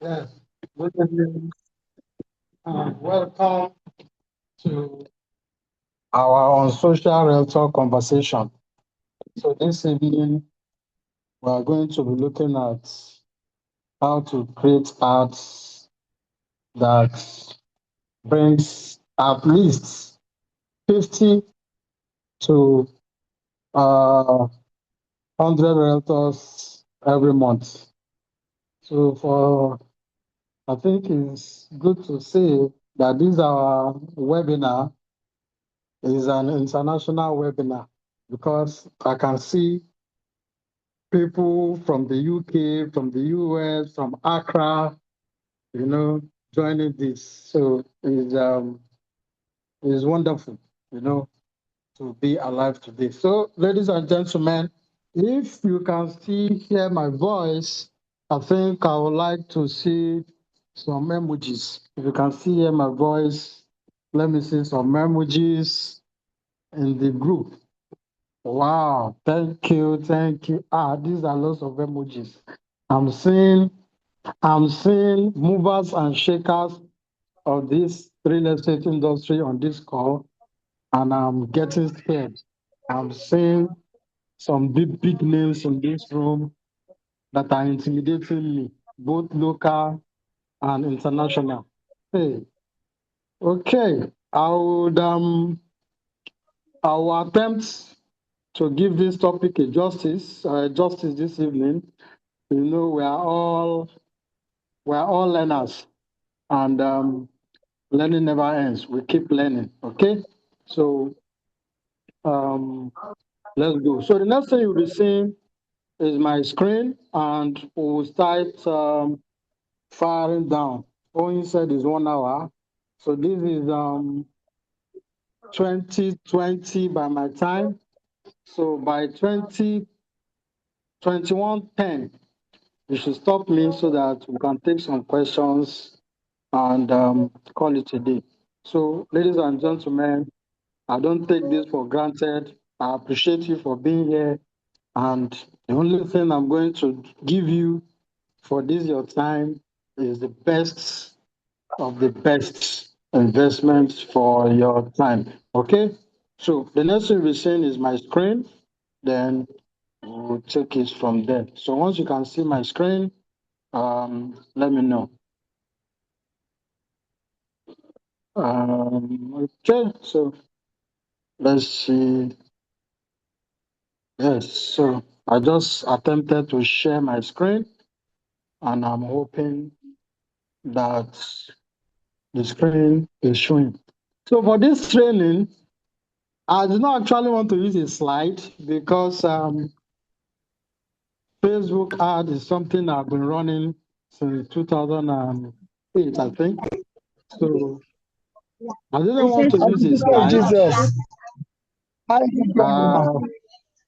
Yes, good evening and welcome to our on social realtor conversation. So this evening we are going to be looking at how to create ads that brings at least 50 to 100 realtors every month. So for I think it's good to say that this our webinar is an international webinar because I can see people from the UK, from the US, from Accra, joining this. So it's wonderful, to be alive today. So, ladies and gentlemen, if you can still hear my voice, I think I would like to see some emojis. If you can still hear my voice, let me see some emojis in the group. Wow, thank you, thank you. These are lots of emojis. I'm seeing, I'm seeing movers and shakers of this real estate industry on this call, and I'm getting scared. I'm seeing some big names in this room that are intimidating me, both local and international. Hey, okay, I will attempt to give this topic a justice this evening. We are all learners, and learning never ends. We keep learning. Okay, so um, let's go. So the next thing you'll be seeing is my screen, and we'll start firing down. Owen said is 1 hour, so this is 2020 by my time. So by 2021:10, you should stop me so that we can take some questions and call it a day. So, ladies and gentlemen, I don't take this for granted. I appreciate you for being here. And the only thing I'm going to give you for this your time is the best of the best investment for your time. Okay? So the next thing we're seeing is my screen. Then we'll take it from there. So once you can see my screen, let me know. Okay, so let's see. Yes, so I just attempted to share my screen, and I'm hoping that the screen is showing. So for this training, I do not actually want to use a slide because Facebook ad is something I've been running since 2008, I think. So I didn't want to use a Àdúgbò slide. Jesus. How you doing now?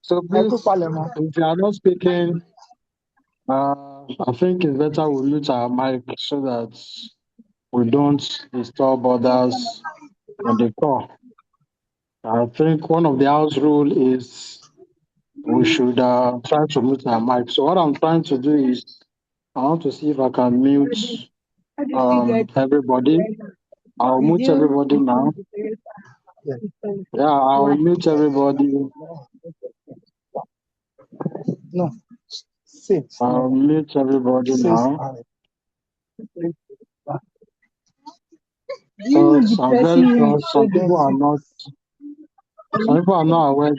So Ẹ kú please, palẹ̀mọ́. if you are not speaking, I think it's better we mute our mic so that we don't disturb others on the call. I think one of the house rule is we should try to mute our mic. So what I'm trying to do is I want to see if I can mute everybody. I'll mute everybody now. Yeah, I'll mute everybody. No. Sit. I'll mute everybody now. Because I'm very sure some people are not aware.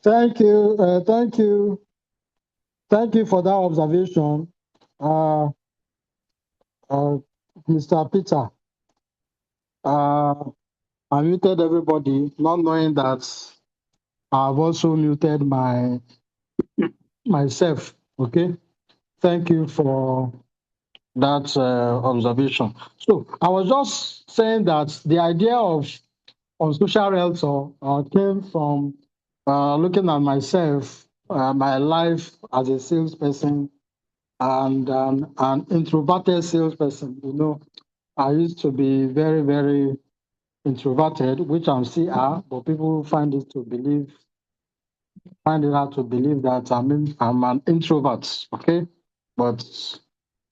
Thank you. Thank you for that observation, uh, uh, Mr. Peter. Uh, I muted everybody, not knowing that I've also muted myself. Okay. Thank you for that observation. So I was just saying that the idea of on social realtor came from looking at myself, my life as a salesperson and an introverted salesperson. You know, I used to be very, very introverted, which I'm still are, but people find it hard to believe that I'm an introvert. Okay, but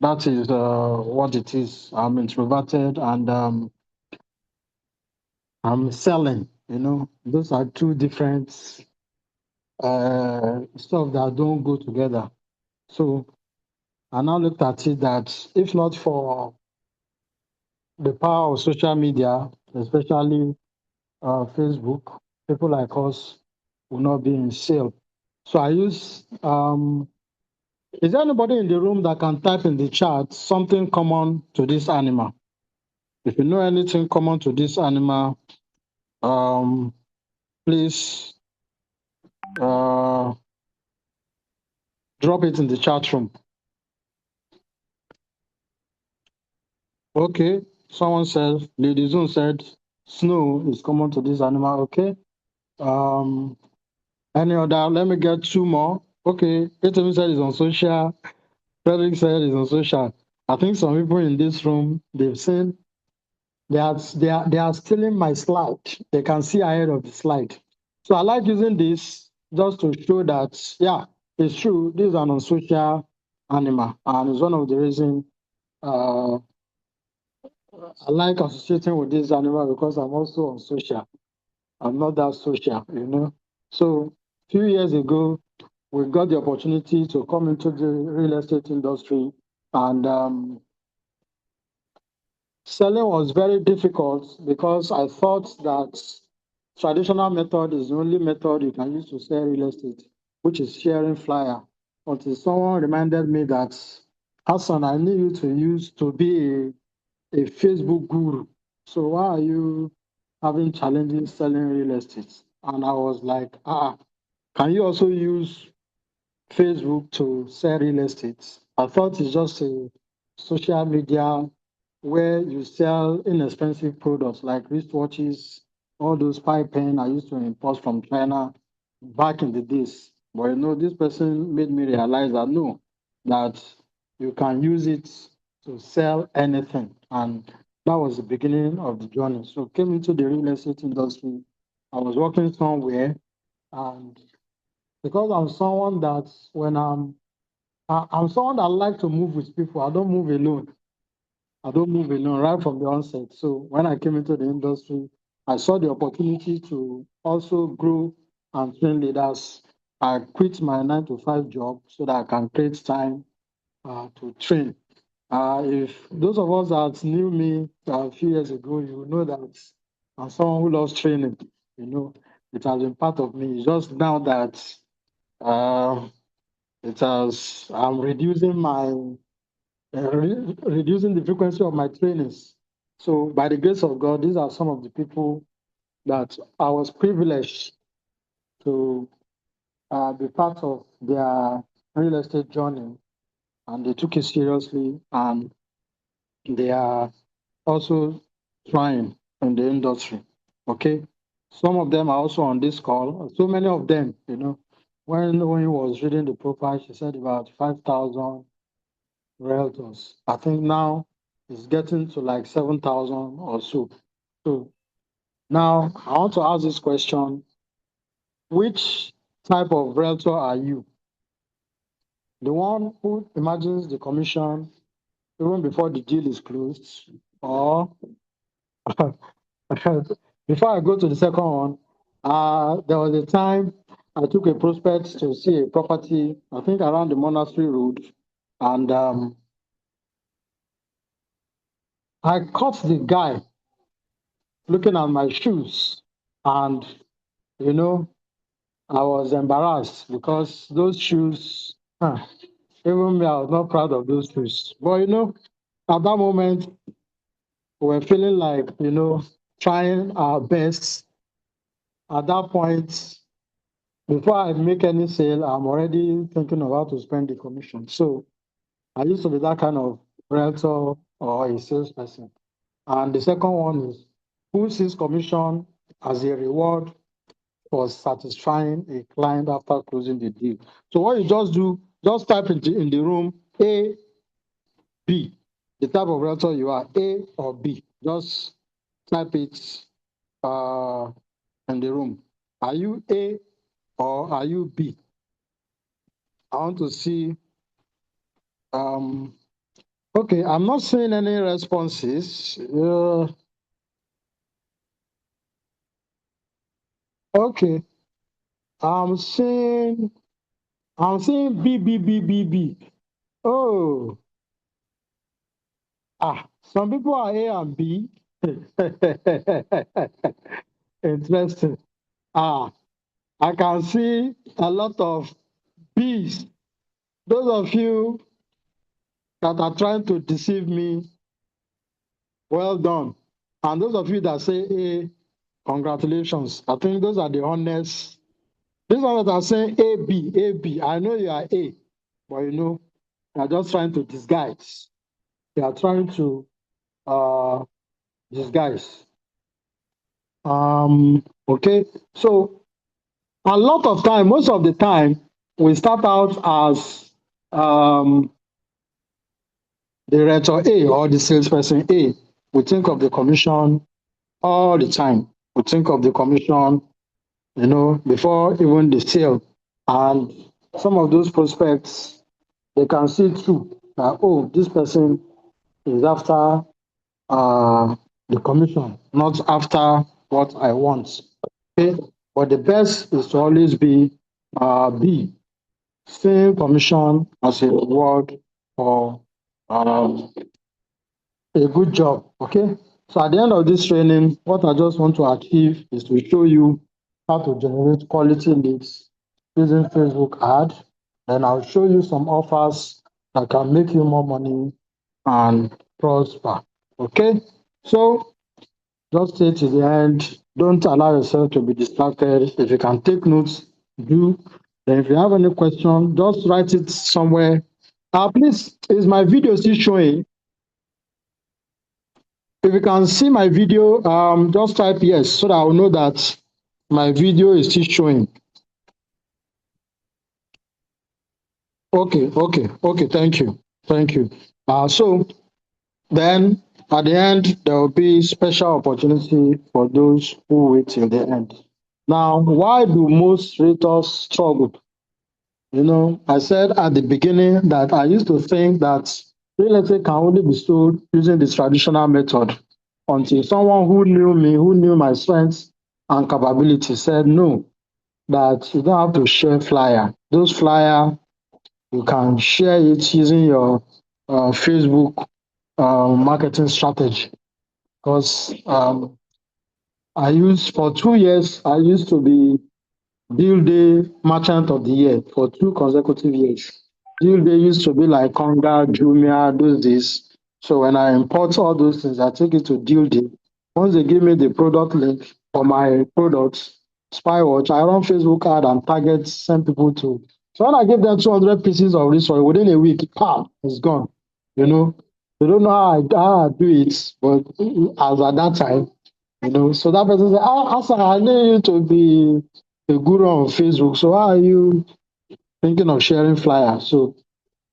that is what it is. I'm introverted and I'm selling. You know, those are two different stuff that don't go together. So I now looked at it that if not for the power of social media, especially Facebook, people like us will not be in sale. So I use, is there anybody in the room that can type in the chat something common to this animal? If you know anything common to this animal, please uh, drop it in the chat room. Okay, someone said, Lady Zoon said, snow is common to this animal. Okay. Um, any other? Let me get two more. Okay, Etemi said it's on social. Frederick said it's on social. I think some people in this room, they've seen, they are stealing my slide. They can see ahead of the slide. So I like using this just to show that, yeah, it's true. This is an unsocial animal. And it's one of the reasons uh, I like associating with this animal because I'm also unsocial. I'm not that social, you know. So a few years ago, we got the opportunity to come into the real estate industry, and selling was very difficult because I thought that traditional method is the only method you can use to sell real estate, which is sharing flyer. Until someone reminded me that, Hassan, I need you to use to be a Facebook guru. So why are you having challenges selling real estate? And I was like, can you also use Facebook to sell real estate? I thought it's just a social media where you sell inexpensive products like wristwatches, all those pipe pen I used to import from China back in the days. But you know, this person made me realize that no, that you can use it to sell anything. And that was the beginning of the journey. So came into the real estate industry. I was working somewhere, and because I'm someone that when I'm someone that like to move with people. I don't move alone. I don't move alone right from the onset. So when I came into the industry, I saw the opportunity to also grow and train leaders. I quit my 9 to 5 job so that I can create time to train. If those of us that knew me a few years ago, you will know that I'm someone who loves training. You know, it has been part of me. It's just now that uh, I'm reducing reducing the frequency of my trainings. So by the grace of God, these are some of the people that I was privileged to be part of their real estate journey, and they took it seriously, and they are also trying in the industry. Okay, some of them are also on this call. So many of them, you know, when he was reading the profile, she said about 5,000 Realtors. I think now it's getting to like 7,000 or so. So now I want to ask this question. Which type of realtor are you? The one who imagines the commission even before the deal is closed? Or before I go to the second one, there was a time I took a prospect to see a property, I think around the Monastery Road, and I caught the guy looking at my shoes. And, you know, I was embarrassed because those shoes, even me, I was not proud of those shoes. But at that moment, we were feeling like, trying our best. At that point, before I make any sale, I'm already thinking of how to spend the commission. So I used to be that kind of realtor or a salesperson. And the second one is who sees commission as a reward for satisfying a client after closing the deal. So what you just do, just type in the room A, B, the type of realtor you are, A or B. Just type it in the room. Are you A or are you B? I want to see. Okay, I'm not seeing any responses. Okay, I'm seeing B B B B B. Oh, some people are A and B. Interesting. I can see a lot of B's. Those of you that are trying to deceive me, well done. And those of you that say A, congratulations. I think those are the honest. These ones that are saying A, B, A, B. I know you are A, but you are just trying to disguise. You are trying to disguise. Okay. So a lot of time, most of the time, we start out as the realtor A or the salesperson A. We think of the commission all the time. We think of the commission, before even the sale. And some of those prospects, they can see through that, oh, this person is after the commission, not after what I want. Okay, but the best is to always be B, seeing commission as a reward for um, a good job. Okay, so at the end of this training, what I just want to achieve is to show you how to generate quality leads using Facebook ad. Then I'll show you some offers that can make you more money and prosper. Okay, so just stay to the end. Don't allow yourself to be distracted. If you can take notes, do. Then if you have any question, just write it somewhere. Please, is my video still showing? If you can see my video, just type yes so that I'll know that my video is still showing. Okay. Thank you. Thank you. So then at the end, there will be special opportunity for those who wait till the end. Now, why do most realtors struggle? I said at the beginning that I used to think that real estate can only be sold using the traditional method until someone who knew me, who knew my strengths and capabilities said no, that you don't have to share flyer. Those flyer, you can share it using your Facebook marketing strategy. Because for 2 years, I used to be Deal Day Merchant of the Year for 2 consecutive years. Deal Day used to be like Conga, Jumia, those days. So when I import all those things, I take it to Deal Day. Once they give me the product link for my products, Spywatch, I run Facebook ad and target, send people to. So when I give them 200 pieces of resource within a week, it's gone. They don't know how I do it, but as at that time, so that person said, Asa, I need you to be a guru on Facebook. So how are you thinking of sharing flyers? So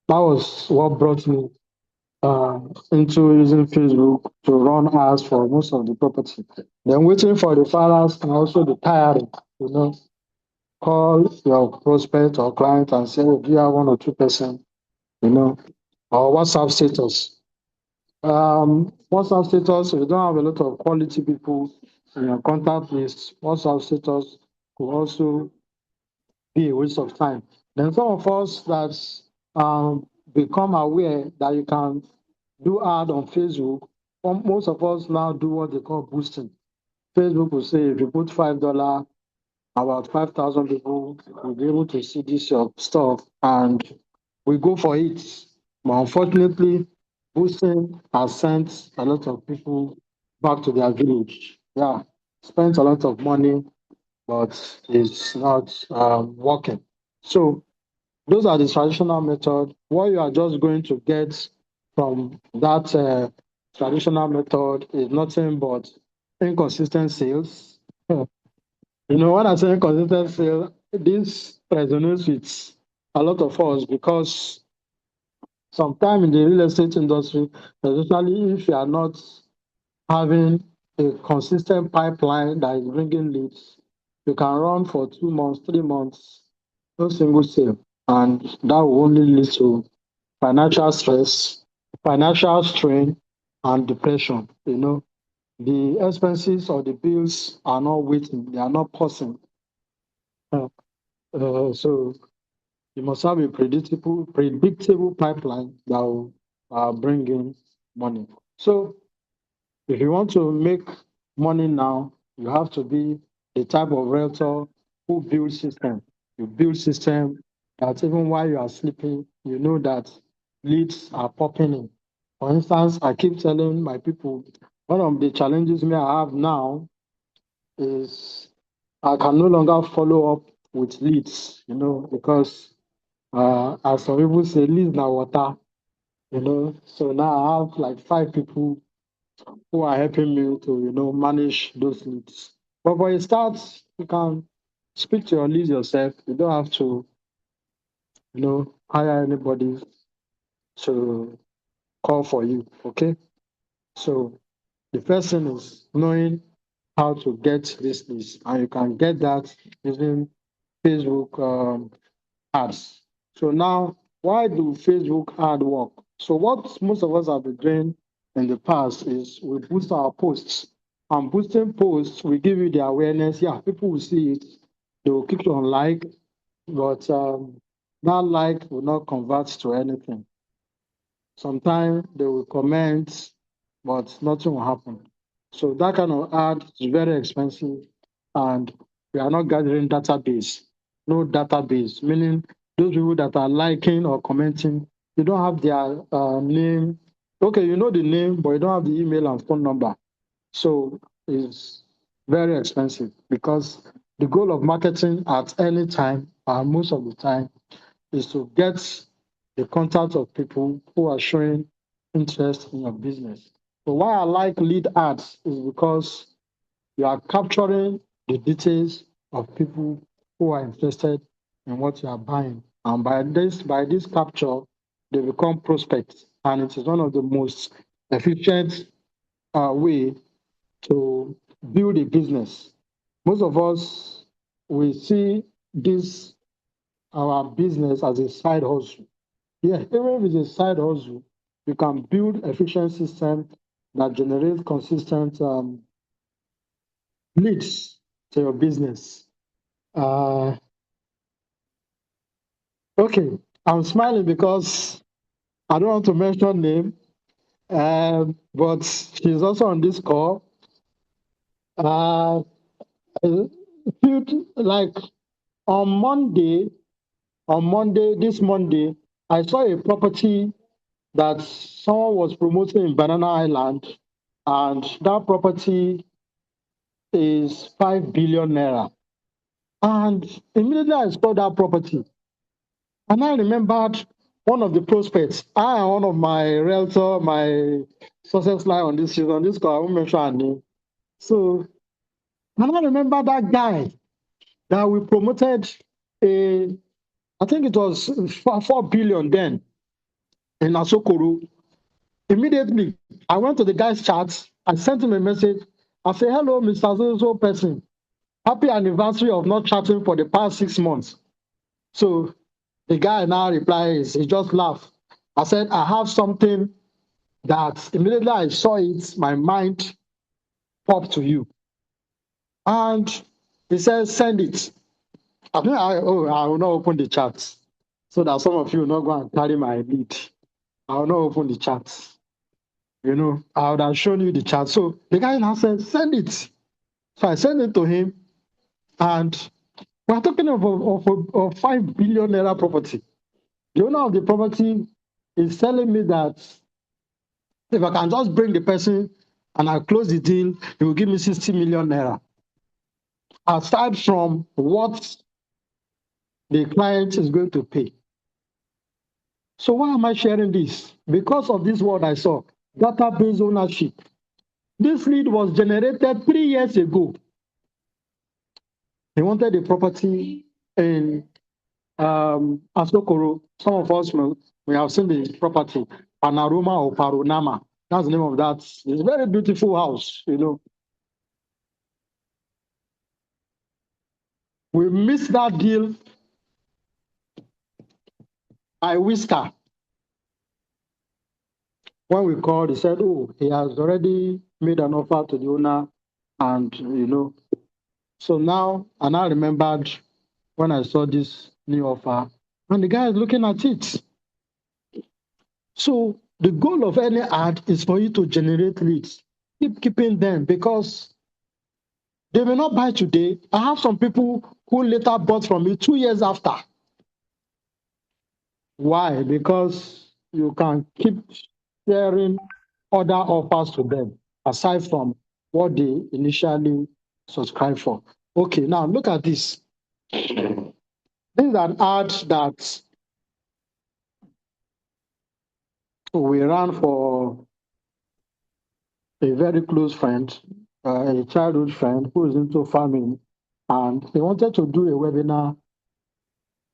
that was what brought me into using Facebook to run ads for most of the property. Then waiting for the flyers can also be tiring. Call your prospect or client and say, oh, do you have 1 or 2%? Or WhatsApp status. WhatsApp status, if you don't have a lot of quality people in your contact list, WhatsApp status could also be a waste of time. Then some of us that become aware that you can do ad on Facebook, most of us now do what they call boosting. Facebook will say if you put $5, about 5,000 people will be able to see this your stuff and we go for it. But unfortunately, boosting has sent a lot of people back to their village. Yeah, spent a lot of money, but it's not working. So those are the traditional method. What you are just going to get from that traditional method is nothing but inconsistent sales. When I say inconsistent sales, this resonates with a lot of us because sometime in the real estate industry, especially if you are not having a consistent pipeline that is bringing leads, you can run for 2 months, 3 months, no single sale, and that will only lead to financial stress, financial strain, and depression. The expenses or the bills are not waiting, they are not pausing. Uh, so you must have a predictable pipeline that will bring in money. So if you want to make money now, you have to be the type of realtor who builds system. You build system that even while you are sleeping, you know that leads are popping in. For instance, I keep telling my people, one of the challenges me I have now is I can no longer follow up with leads, because as some people say, leads now water. So now I have like 5 people who are helping me to, manage those leads. But for a start, you can speak to your leads yourself. You don't have to, hire anybody to call for you. Okay. So the first thing is knowing how to get this leads, and you can get that using Facebook ads. So now, why do Facebook ad work? So what most of us have been doing in the past is we boost our posts. And boosting posts will give you the awareness. Yeah, people will see it. They will click on like, but that like will not convert to anything. Sometimes they will comment, but nothing will happen. So that kind of ad is very expensive, and we are not gathering database. No database, meaning those people that are liking or commenting, you don't have their name. Okay, you know the name, but you don't have the email and phone number. So it's very expensive because the goal of marketing at any time, most of the time, is to get the contact of people who are showing interest in your business. So why I like lead ads is because you are capturing the details of people who are interested in what you are buying. And by this capture, they become prospects. And it is one of the most efficient way to build a business. Most of us we see this our business as a side hustle. Yeah, even if it's a side hustle, you can build efficient system that generates consistent leads to your business. Uh, okay, I'm smiling because I don't want to mention name, but she's also on this call. Uh, like on Monday, this Monday, I saw a property that someone was promoting in Banana Island, and that property is 5 billion naira. And immediately I saw that property, and I remembered one of the prospects. I and one of my realtor, my success line on this call, I won't mention her name. So, and I remember that guy that we promoted a, I think it was 4 billion then in Asokoro. Immediately, I went to the guy's chat. I sent him a message. I said, hello, Mr. So person. Happy anniversary of not chatting for the past 6 months. So the guy now replies, he just laughed. I said, I have something that immediately I saw it, my mind popped to you. And he said, send it. I will not open the chat so that some of you will not go and carry my lead. I will not open the chat. I would have shown you the chat. So the guy now said, send it. So I sent it to him, and We're talking of 5 billion naira property. The owner of the property is telling me that if I can just bring the person and I close the deal, he will give me 60 million naira. Aside from what the client is going to pay. So why am I sharing this? Because of this word I saw, database ownership. This lead was generated 3 years ago. He wanted a property in Asokoro. Some of us we have seen the property, Panaroma or Paronama. That's the name of that. It's a very beautiful house, you know. We missed that deal. I whisper. When we called, he said, oh, he has already made an offer to the owner. And, you know, so now, and I remembered when I saw this new offer, and the guy is looking at it. So the goal of any ad is for you to generate leads. Keep keeping them because they may not buy today. I have some people who later bought from me 2 years after. Why? Because you can keep sharing other offers to them aside from what they initially subscribed for. Okay, now look at this. This is an ad that we ran for a very close friend, a childhood friend who is into farming, and he wanted to do a webinar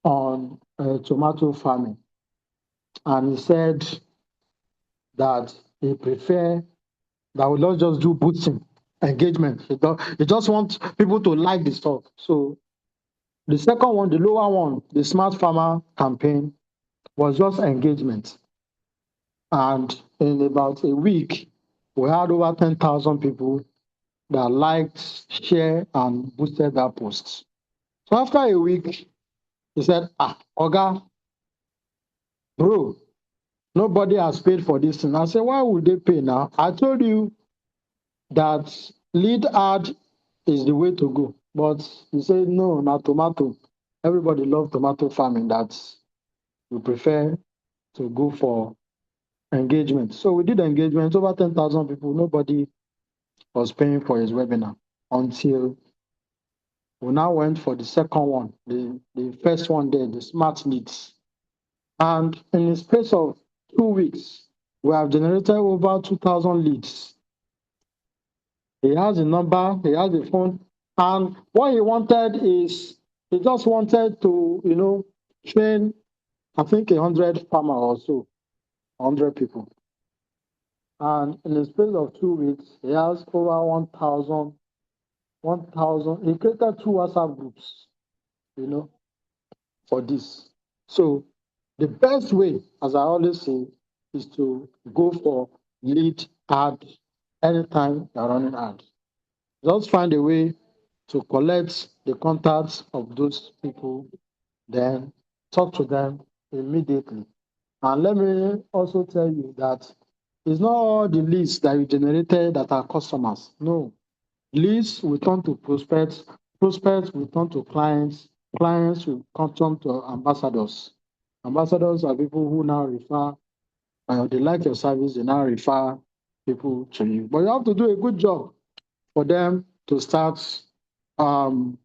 on tomato farming. And he said that he prefer that we not just do boosting engagement. He just wants people to like the stuff. So the second one, the lower one, the Smart Farmer campaign, was just engagement. And in about a week, we had over 10,000 people that liked, shared, and boosted that post. So after a week, he said, Oga, bro, nobody has paid for this thing. I said, why would they pay now? I told you that lead ad is the way to go. But he said, no, not tomato. Everybody loves tomato farming. That we prefer to go for engagement. So we did engagement, over 10,000 people. Nobody was paying for his webinar until we now went for the second one, the first one there, the smart leads. And in the space of 2 weeks, we have generated over 2,000 leads. He has a number, he has a phone, and what he wanted is he just wanted to, you know, train, I think 100 farmers or so, 100 people. And in the space of 2 weeks, he has over 1,000. He created 2 WhatsApp groups, you know, for this. So the best way, as I always say, is to go for lead ad anytime you're running ads. Just find a way to collect the contacts of those people, then talk to them immediately. And let me also tell you that it's not all the leads that you generated that are customers. No. Leads will turn to prospects, prospects will turn to clients, clients will turn to ambassadors. Ambassadors are people who now refer, they like your service, they now refer people to you. But you have to do a good job for them to start um,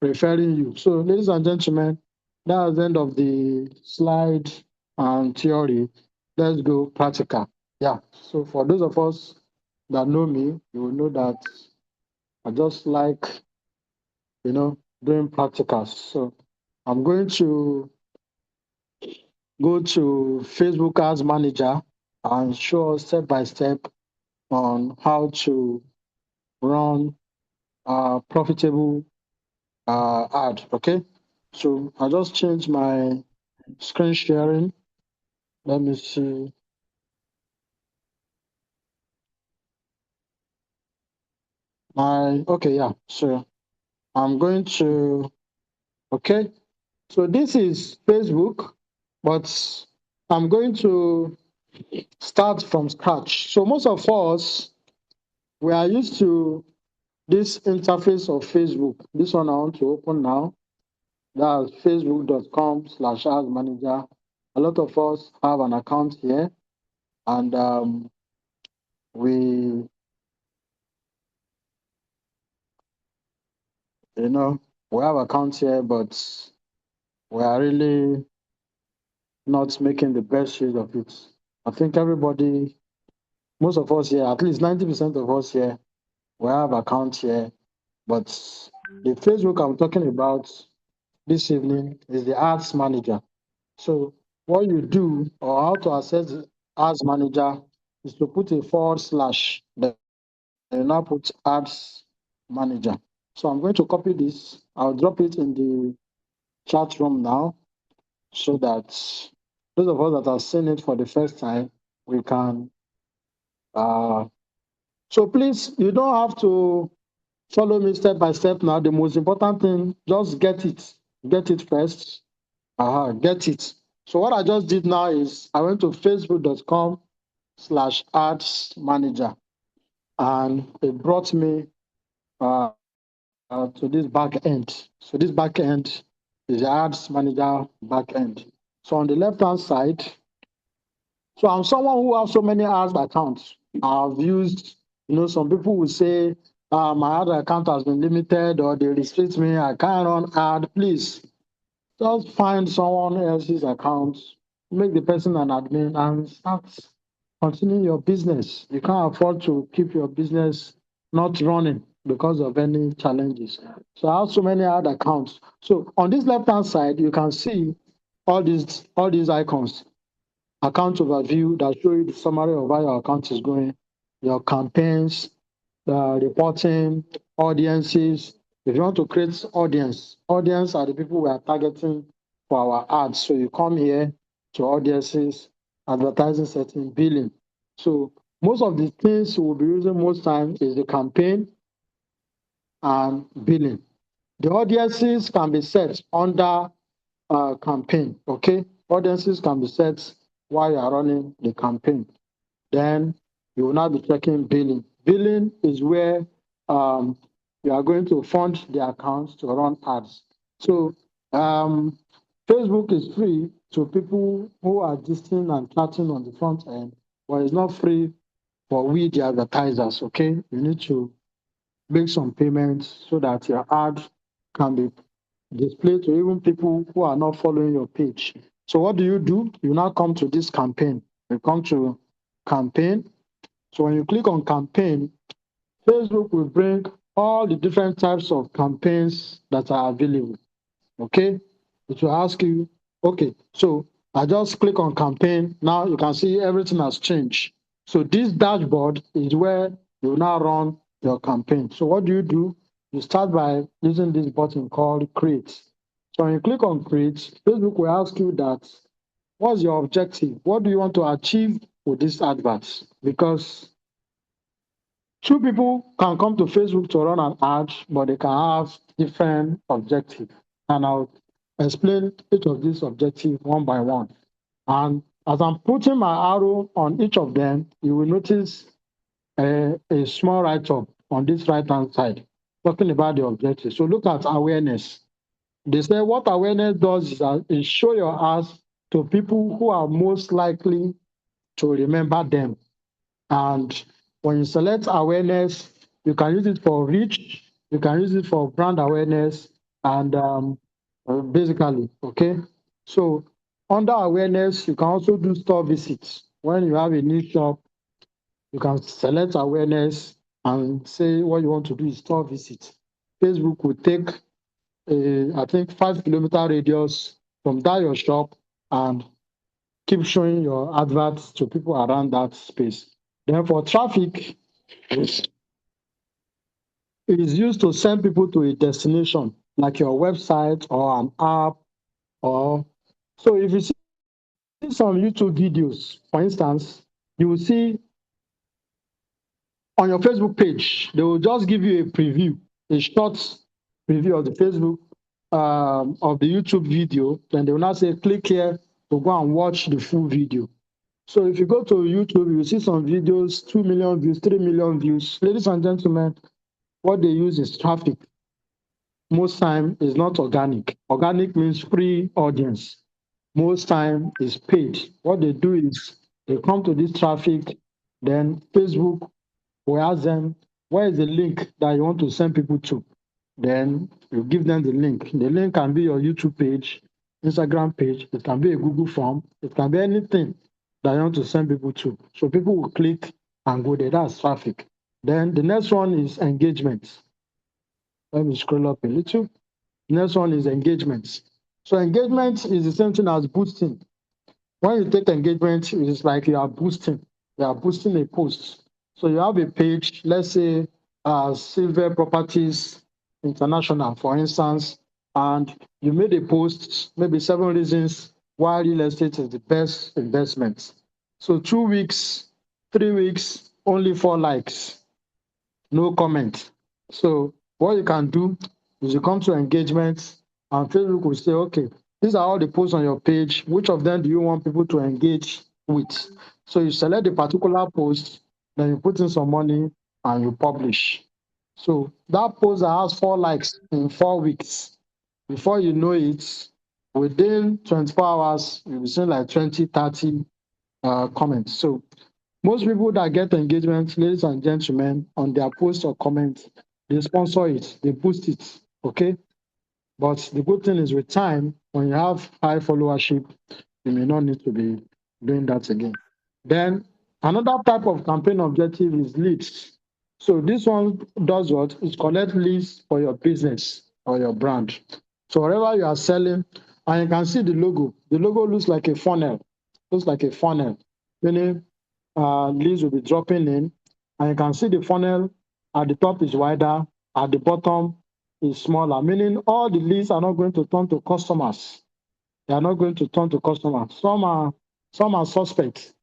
referring you. So, ladies and gentlemen, that's the end of the slide and theory. Let's go practical. Yeah. So, for those of us that know me, you will know that I just like, you know, doing practicals. So, I'm going to go to Facebook Ads Manager and show us step by step on how to run profitable ad. Okay. So I just changed my screen sharing. Let me see. Okay, yeah. So I'm going to, okay. So this is Facebook, but I'm going to start from scratch. So most of us, we are used to this interface of Facebook. This one I want to open now. That's facebook.com/ads manager. A lot of us have an account here, and we, we have accounts here, but we are really not making the best use of it. I think everybody, most of us here, at least 90% of us here, we have accounts here, but the Facebook I'm talking about this evening is the ads manager. So what you do or how to access the ads manager is to put a /, then you now put ads manager. So I'm going to copy this. I'll drop it in the chat room now so that those of us that have seen it for the first time, we can. So please, you don't have to follow me step by step now. The most important thing, just get it. Get it first. Get it. So what I just did now is I went to facebook.com/ads manager, and it brought me to this back end. So this back end is the ads manager back end. So on the left hand side, so I'm someone who has so many ads accounts. I've used, some people will say my ad account has been limited or they restrict me. I can't run ad. Please just find someone else's account, make the person an admin, and start continuing your business. You can't afford to keep your business not running because of any challenges. So I have so many ad accounts. So on this left-hand side, you can see all these icons. Account overview that show you the summary of how your account is going, your campaigns, reporting, audiences. If you want to create audience are the people we are targeting for our ads. So you come here to audiences, advertising setting, billing. So most of the things we'll be using most time is the campaign and billing. The audiences can be set under campaign, okay? Audiences can be set while you are running the campaign. Then you will now be checking billing. Billing is where you are going to fund the accounts to run ads. So Facebook is free to people who are listening and chatting on the front end, but it's not free for we, the advertisers, okay? You need to make some payments so that your ad can be displayed to even people who are not following your page. So what do? You now come to this campaign. You come to campaign. So when you click on campaign, Facebook will bring all the different types of campaigns that are available. Okay? It will ask you, okay, so I just click on campaign. Now you can see everything has changed. So this dashboard is where you now run your campaign. So what do? You start by using this button called create. So when you click on create, Facebook will ask you that, what's your objective? What do you want to achieve with this advert? Because two people can come to Facebook to run an ad, but they can have different objectives. And I'll explain each of these objectives one by one. And as I'm putting my arrow on each of them, you will notice a small write-up on this right-hand side, talking about the objective. So look at awareness. They say what awareness does is show your ads to people who are most likely to remember them. And when you select awareness, you can use it for reach, you can use it for brand awareness, and basically, okay? So under awareness, you can also do store visits. When you have a new shop, you can select awareness and say what you want to do is store visits. Facebook will take I think 5 kilometer radius from that your shop and keep showing your adverts to people around that space. Then for traffic, it is used to send people to a destination like your website or an app. Or so if you see some YouTube videos, for instance, you will see on your Facebook page, they will just give you a preview, a short preview of the Facebook of the YouTube video. Then they will now say, click here to go and watch the full video. So if you go to YouTube, you will see some videos, 2 million views, 3 million views. Ladies and gentlemen, what they use is traffic. Most time is not organic. Organic means free audience. Most time is paid. What they do is they come to this traffic, then Facebook will ask them, where is the link that you want to send people to? Then you give them the link. The link can be your YouTube page, Instagram page, it can be a Google form, it can be anything that you want to send people to. So people will click and go there. That's traffic. Then the next one is engagement. Let me scroll up a little. Next one is engagement. So engagement is the same thing as boosting. When you take engagement, it's like you are boosting. You are boosting a post. So you have a page, let's say Silver Properties International, for instance, and you made a post, maybe 7 reasons why real estate is the best investment. So 2 weeks, 3 weeks, only 4 likes, no comment. So what you can do is you come to engagement and Facebook will say, okay, these are all the posts on your page. Which of them do you want people to engage with? So you select a particular post, then you put in some money and you publish. So that post that has 4 likes in 4 weeks, before you know it, within 24 hours, you'll be seeing like 20, 30 comments. So most people that get engagement, ladies and gentlemen, on their post or comment, they sponsor it, they boost it, okay? But the good thing is with time, when you have high followership, you may not need to be doing that again. Then another type of campaign objective is leads. So this one does what? It collect leads for your business or your brand. So wherever you are selling, and you can see the logo. The logo looks like a funnel. Looks like a funnel, meaning leads will be dropping in, and you can see the funnel at the top is wider, at the bottom is smaller, meaning all the leads are not going to turn to customers. They are not going to turn to customers. Some are suspects.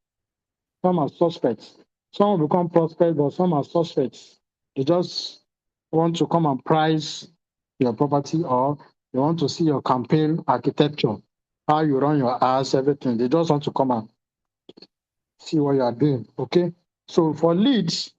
Some are suspects. Some will become prospects, but some are suspects. They just want to come and price your property, or they want to see your campaign architecture, how you run your ads, everything. They just want to come and see what you are doing. Okay. So for leads,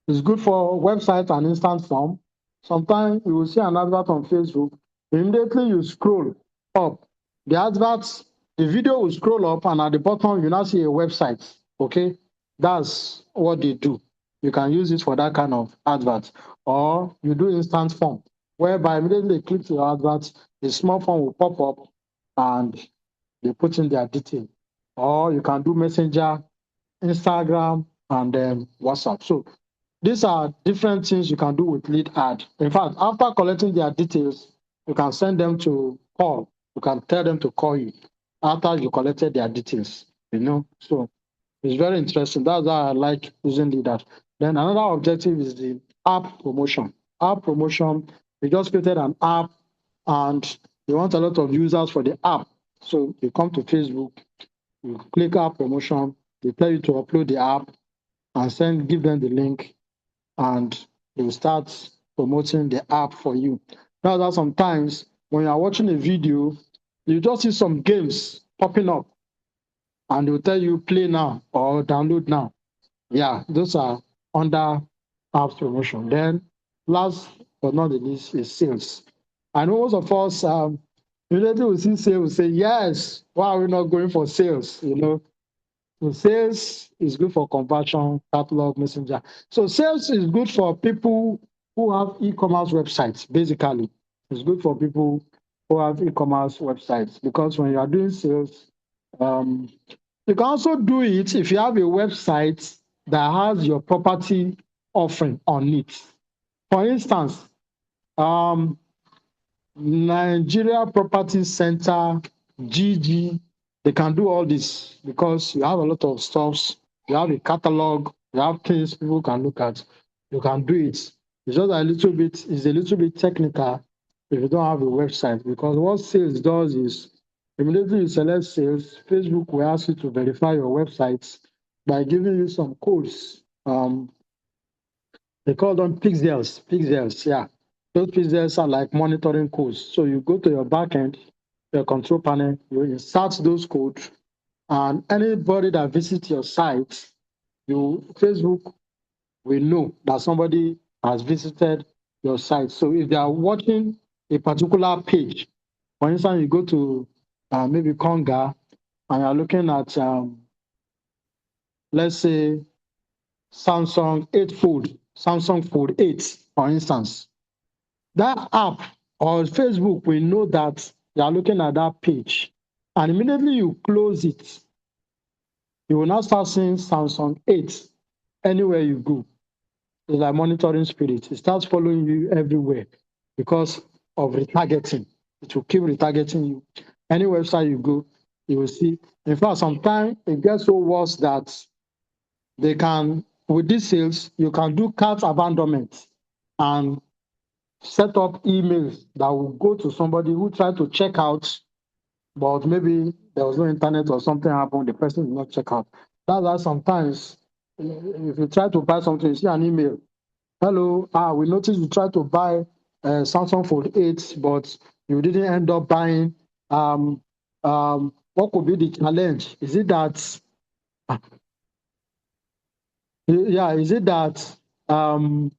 it's good for website and instant form. Sometimes you will see an advert on Facebook. Immediately you scroll up. The advert, the video will scroll up, and at the bottom you now see a website. Okay, that's what they do. You can use it for that kind of advert, or you do instant form, whereby immediately they click to your advert, the small form will pop up, and they put in their detail. Or you can do Messenger, Instagram, and then WhatsApp. So these are different things you can do with lead ad. In fact, after collecting their details, you can send them to call. You can tell them to call you after you collected their details. So it's very interesting. That's why I like using lead ad. Then another objective is the app promotion. App promotion, we just created an app and you want a lot of users for the app. So you come to Facebook, you click app promotion, they tell you to upload the app and give them the link, and they will start promoting the app for you. That's why sometimes when you are watching a video, you just see some games popping up and they will tell you play now or download now. Yeah, those are under apps promotion. Then last but not the least is sales. I know most of us immediately we see sales, we say, yes, why are we not going for sales? So sales is good for conversion, catalog, messenger. So sales is good for people who have e-commerce websites, basically. It's good for people who have e-commerce websites, because when you are doing sales, um, you can also do it if you have a website that has your property offering on it. For instance, um, Nigeria Property Center, GG, they can do all this because you have a lot of stuffs, you have a catalog, you have things people can look at. You can do it. It's just it's a little bit technical if you don't have a website, because what sales does is immediately you select sales, Facebook will ask you to verify your websites by giving you some codes. They call them pixels. Pixels, yeah. Those pixels are like monitoring codes. So you go to your backend, your control panel, you insert those codes, and anybody that visits your site, Facebook will know that somebody has visited your site. So if they are watching a particular page, for instance, you go to maybe Conga and you're looking at, let's say, Samsung Fold 8, for instance, that app or Facebook will know that you are looking at that page. And immediately you close it, you will now start seeing Samsung 8 anywhere you go. It's like monitoring spirit. It starts following you everywhere because of retargeting. It will keep retargeting you. Any website you go, you will see. In fact, sometimes it gets so worse that they can, with these sales, you can do cart abandonment and set up emails that will go to somebody who tried to check out, but maybe there was no internet or something happened, the person did not check out. That's why sometimes if you try to buy something, you see an email. Hello, we noticed you tried to buy Samsung Fold 8, but you didn't end up buying. What could be the challenge? Is it that, is it that um,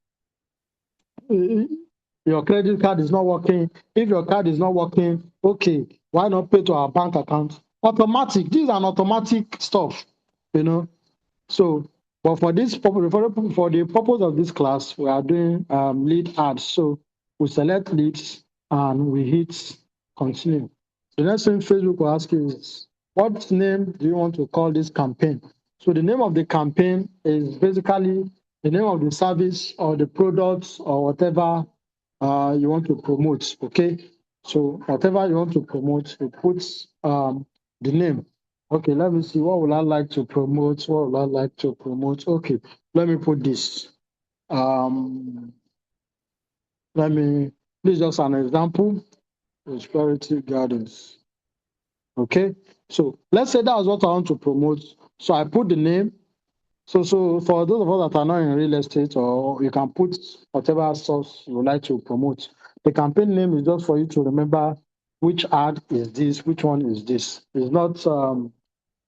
your credit card is not working? If your card is not working, okay, why not pay to our bank account? Automatic. These are automatic stuff, you know. So, but for this for the purpose of this class, we are doing lead ads. So we select leads and we hit continue. The next thing Facebook will ask you is, what name do you want to call this campaign? So the name of the campaign is basically the name of the service or the product or whatever you want to promote. Okay, so whatever you want to promote, you put the name. Okay, let me see. What would I like to promote? What would I like to promote? Okay, let me put this. Let me, this is just an example. Prosperity Gardens. Okay, so let's say that's what I want to promote. So I put the name. So for those of us that are not in real estate, or you can put whatever source you would like to promote. The campaign name is just for you to remember which ad is this, which one is this. It's not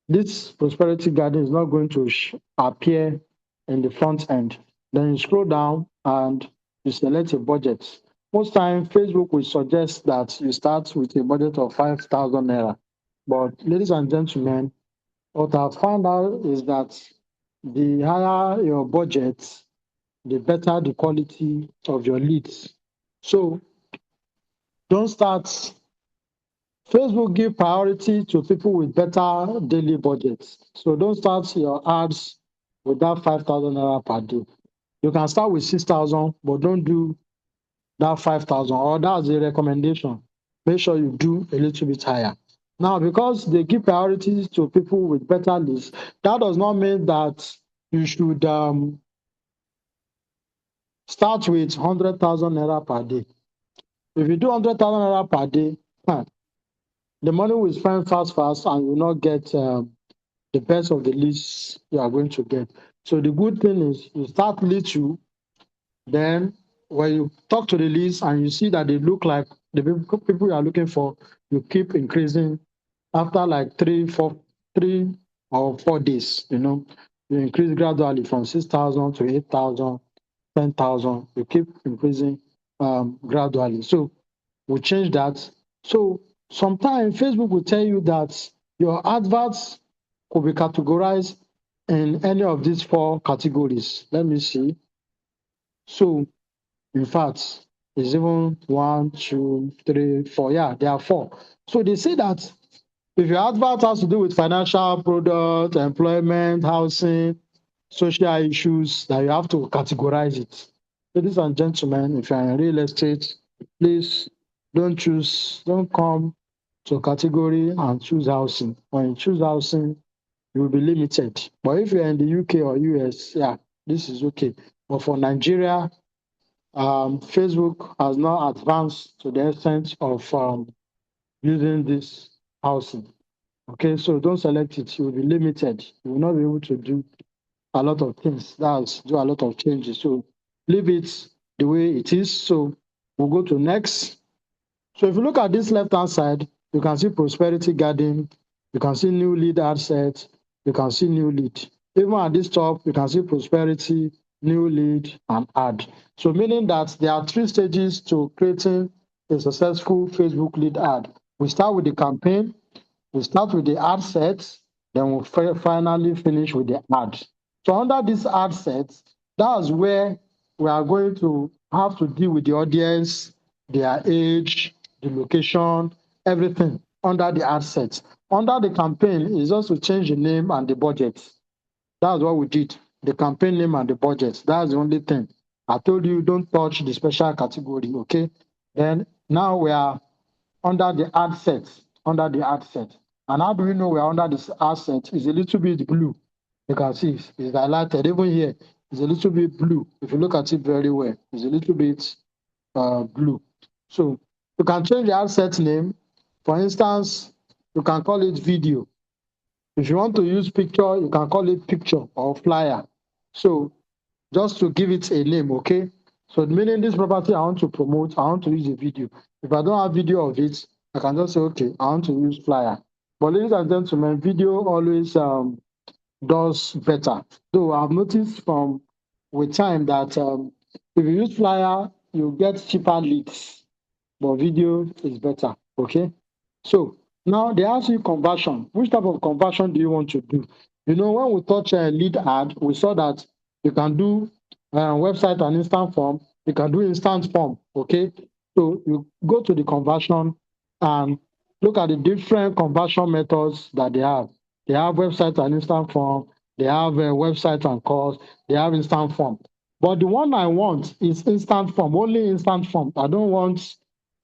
this prosperity garden is not going to appear in the front end. Then you scroll down and you select a budget. Most time, Facebook will suggest that you start with a budget of 5,000 naira. But ladies and gentlemen, what I found out is that the higher your budget, the better the quality of your leads. So don't start. Facebook give priority to people with better daily budgets. So don't start your ads with that 5,000 naira per day. You can start with 6,000, but don't do that 5,000, or that's a recommendation. Make sure you do a little bit higher. Now, because they give priorities to people with better leads, that does not mean that you should start with 100,000 naira per day. If you do 100,000 naira per day, the money will spend fast, and you will not get the best of the leads you are going to get. So the good thing is you start lead two, then when you talk to the leads and you see that they look like the people you are looking for, you keep increasing. After like 3 or 4 days, you increase gradually from 6,000 to 8,000, 10,000. You keep increasing gradually. So we change that. So sometimes Facebook will tell you that your adverts could be categorized in any of these 4 categories. Let me see. So in fact, it's even 1, 2, 3, 4. Yeah, there are 4. So they say that if your advert has to do with financial product, employment, housing, social issues, that you have to categorize it. Ladies and gentlemen, if you're in real estate, please don't come to a category and choose housing. When you choose housing, you will be limited. But if you're in the UK or US, yeah, this is okay. But for Nigeria, Facebook has not advanced to the extent of using this housing. Okay, so don't select it. You will be limited. You will not be able to do a lot of things. That's do a lot of changes. So leave it the way it is. So we'll go to next. So if you look at this left-hand side, you can see prosperity garden. You can see new lead ad set. You can see new lead. Even at this top, you can see prosperity. new lead, and ad. So meaning that there are 3 stages to creating a successful Facebook lead ad. We start with the campaign, we start with the ad sets, then we finally finish with the ad. So under this ad sets, that's where we are going to have to deal with the audience, their age, the location, everything under the ad sets. Under the campaign is just to change the name and the budget. That's what we did. The campaign name and the budget. That's the only thing. I told you don't touch the special category, okay? Then now we are under the ad set. Under the ad set. And how do we know we're under this ad set? It's a little bit blue. You can see it's highlighted. Even here, it's a little bit blue. If you look at it very well, it's a little bit blue. So you can change the ad set name. For instance, you can call it video. If you want to use picture, you can call it picture or flyer. So just to give it a name, okay? So meaning this property I want to promote, I want to use a video. If I don't have video of it, I can just say, okay, I want to use flyer. But ladies and gentlemen, video always does better. Though I've noticed from with time that if you use flyer, you get cheaper leads, but video is better, okay? So now they ask you conversion. Which type of conversion do you want to do? You know, when we touch a lead ad, we saw that you can do website and instant form. You can do instant form, okay? So you go to the conversion and look at the different conversion methods that they have. They have website and instant form. They have a website and course. They have instant form. But the one I want is instant form, only instant form. I don't want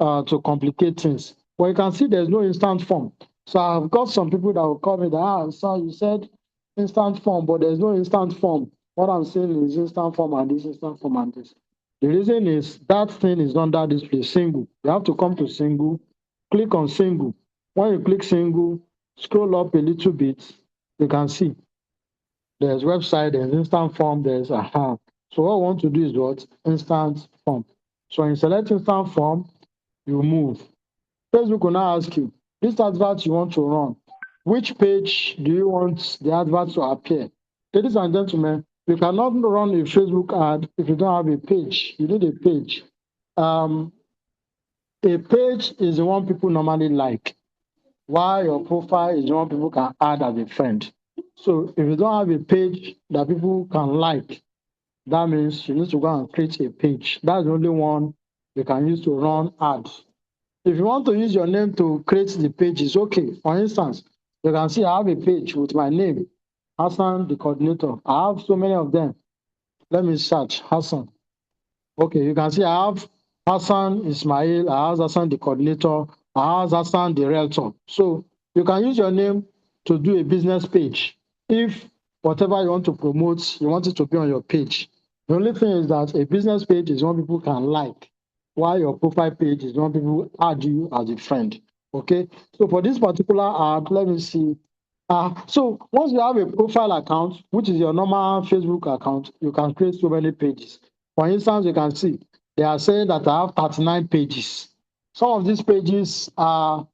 to complicate things. But you can see there's no instant form. So I've got some people that will call me that, so you said instant form, but there's no instant form. What I'm saying is instant form and this, instant form and this. The reason is that thing is under this place, single. You have to come to single, click on single. When you click single, scroll up a little bit, you can see there's website, there's instant form, there's aha. So what I want to do is what? Instant form. So in select instant form, you move. Facebook will now ask you, this advert you want to run, which page do you want the advert to appear? Ladies and gentlemen, you cannot run a Facebook ad if you don't have a page. You need a page. A page is the one people normally like, while your profile is the one people can add as a friend. So if you don't have a page that people can like, that means you need to go and create a page. That's the only one you can use to run ads. If you want to use your name to create the page, it's okay. For instance, you can see I have a page with my name, Hassan, the coordinator. I have so many of them. Let me search Hassan. Okay, you can see I have Hassan Ismail, I have Hassan the coordinator, I have Hassan the realtor. So you can use your name to do a business page. If whatever you want to promote, you want it to be on your page. The only thing is that a business page is one people can like, while your profile page is one people add you as a friend. Okay, so for this particular ad, let me see. So once you have a profile account, which is your normal Facebook account, you can create so many pages. For instance, you can see they are saying that I have 39 pages. Some of these pages are,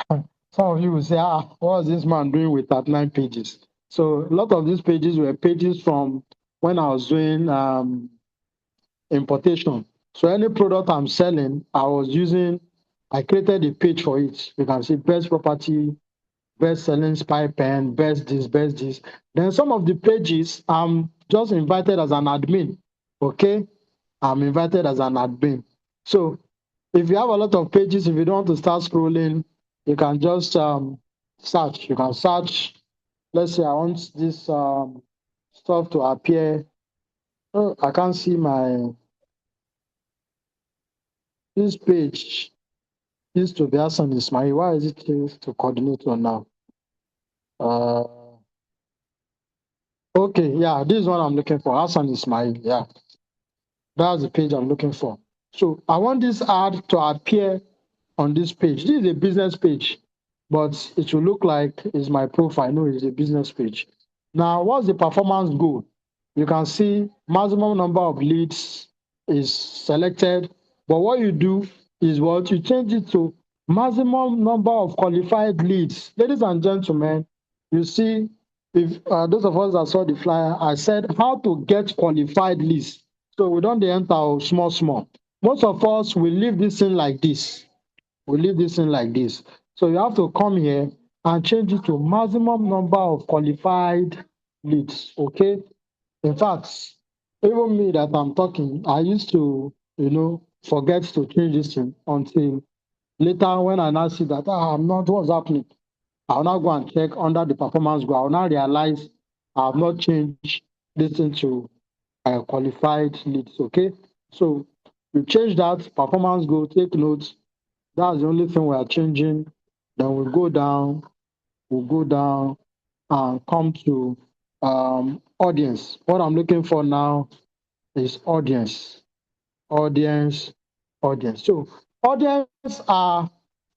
some of you will say, what is this man doing with 39 pages? So a lot of these pages were pages from when I was doing importation. So any product I'm selling, I created a page for it. You can see best property, best selling spy pen, best this, best this. Then some of the pages I'm just invited as an admin. Okay, I'm invited as an admin. So if you have a lot of pages, if you don't want to start scrolling, you can just search. You can search. Let's say I want this stuff to appear. Oh, I can't see this page. Used to be Hassan Ismail. Why is it changed to coordinator now? Uh, okay, yeah, this is what I'm looking for. Hassan Ismail. Yeah, that's the page I'm looking for. So I want this ad to appear on this page. This is a business page, but it will look like it's my profile. No, it's a business page. Now, what's the performance goal? You can see maximum number of leads is selected, but what you do is what you change it to maximum number of qualified leads. Ladies and gentlemen, you see if those of us that saw the flyer, I said how to get qualified leads. So we don't dey enter small, small. Most of us will leave this thing like this. We leave this thing like this. So you have to come here and change it to maximum number of qualified leads. Okay. In fact, even me that I'm talking, I used to, forget to change this thing until later when I now see that I'm not what's happening. I'll now go and check under the performance goal. I'll now realize I have not changed this into qualified leads. Okay. So you change that performance goal, take notes. That's the only thing we are changing. Then we'll go down and come to audience. What I'm looking for now is audience, audience, audience. So audience are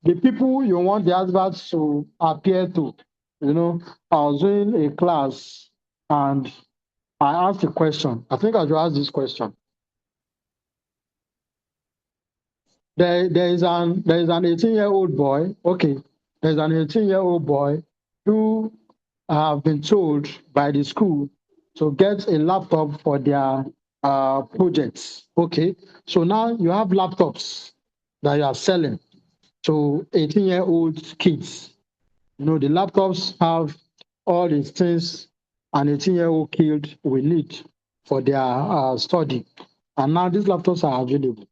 the people you want the adverts to appear to. I was doing a class and I asked a question. I think I should ask this question. There is an 18-year-old boy. Okay, there's an 18-year-old boy who have been told by the school to get a laptop for their projects. Okay, so now you have laptops that you are selling to 18-year-old kids. The laptops have all these things an 18-year-old kid will need for their study. And now these laptops are available.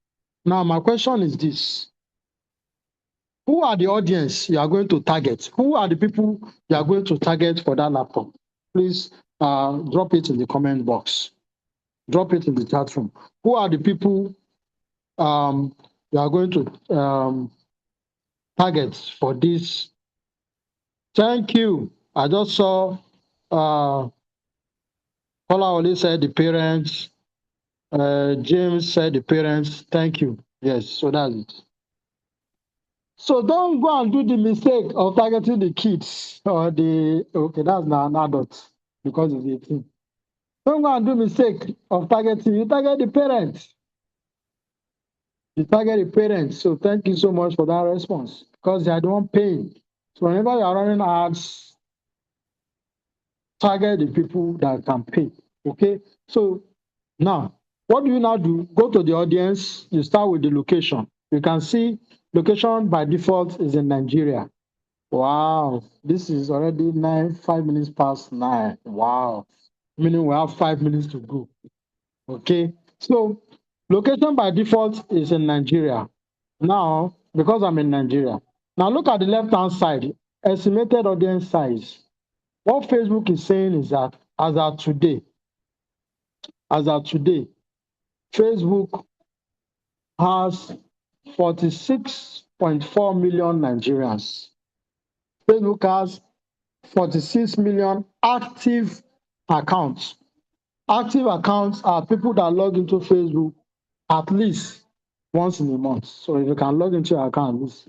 Now, my question is this. Who are the audience you are going to target? Who are the people you are going to target for that laptop? Please drop it in the comment box. Drop it in the chat room. Who are the people you are going to target for this? Thank you. I just saw Paula only said the parents. James said the parents. Thank you. Yes, so that's it. So don't go and do the mistake of targeting the kids or that's now an adult because it's 18. Don't go and do mistake of targeting. You target the parents. You target the parents. So thank you so much for that response because they are the one paying. So whenever you are running ads, target the people that can pay. Okay. So now, what do you now do? Go to the audience. You start with the location. You can see location by default is in Nigeria. Wow, this is already 5 minutes past 9. Wow, meaning we have 5 minutes to go. Okay, so location by default is in Nigeria. Now, because I'm in Nigeria, now look at the left-hand side, estimated audience size. What Facebook is saying is that as of today, Facebook has 46.4 million Nigerians. Facebook has 46 million active accounts. Active accounts are people that log into Facebook at least once in a month. So if you can log into your account at least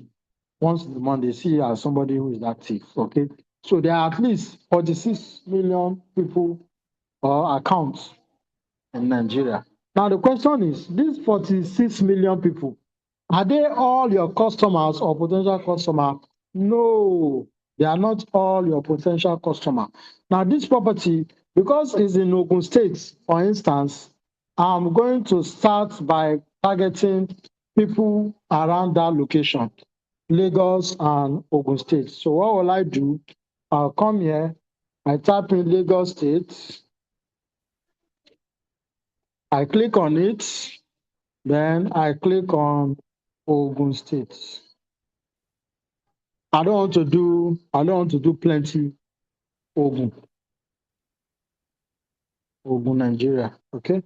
once in a month, they see you as somebody who is active. Okay. So there are at least 46 million people or accounts in Nigeria. Now the question is, these 46 million people, are they all your customers or potential customers? No, they are not all your potential customer. Now this property, because it's in Ogun State, for instance, I'm going to start by targeting people around that location, Lagos and Ogun State. So what will I do? I'll come here, I type in Lagos State, I click on it, then I click on Ogun State. I don't want to do plenty Ogun, Nigeria. Okay.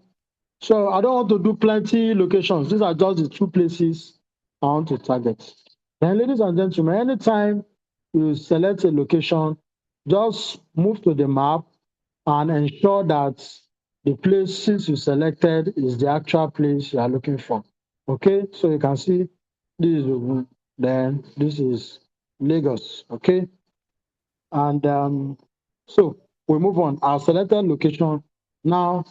So I don't want to do plenty locations. These are just the two places I want to target. Then, ladies and gentlemen, anytime you select a location, just move to the map and ensure that the places you selected is the actual place you are looking for. Okay, so you can see this is Ogun, then this is Lagos. Okay, and so we move on. Our selected location. Now,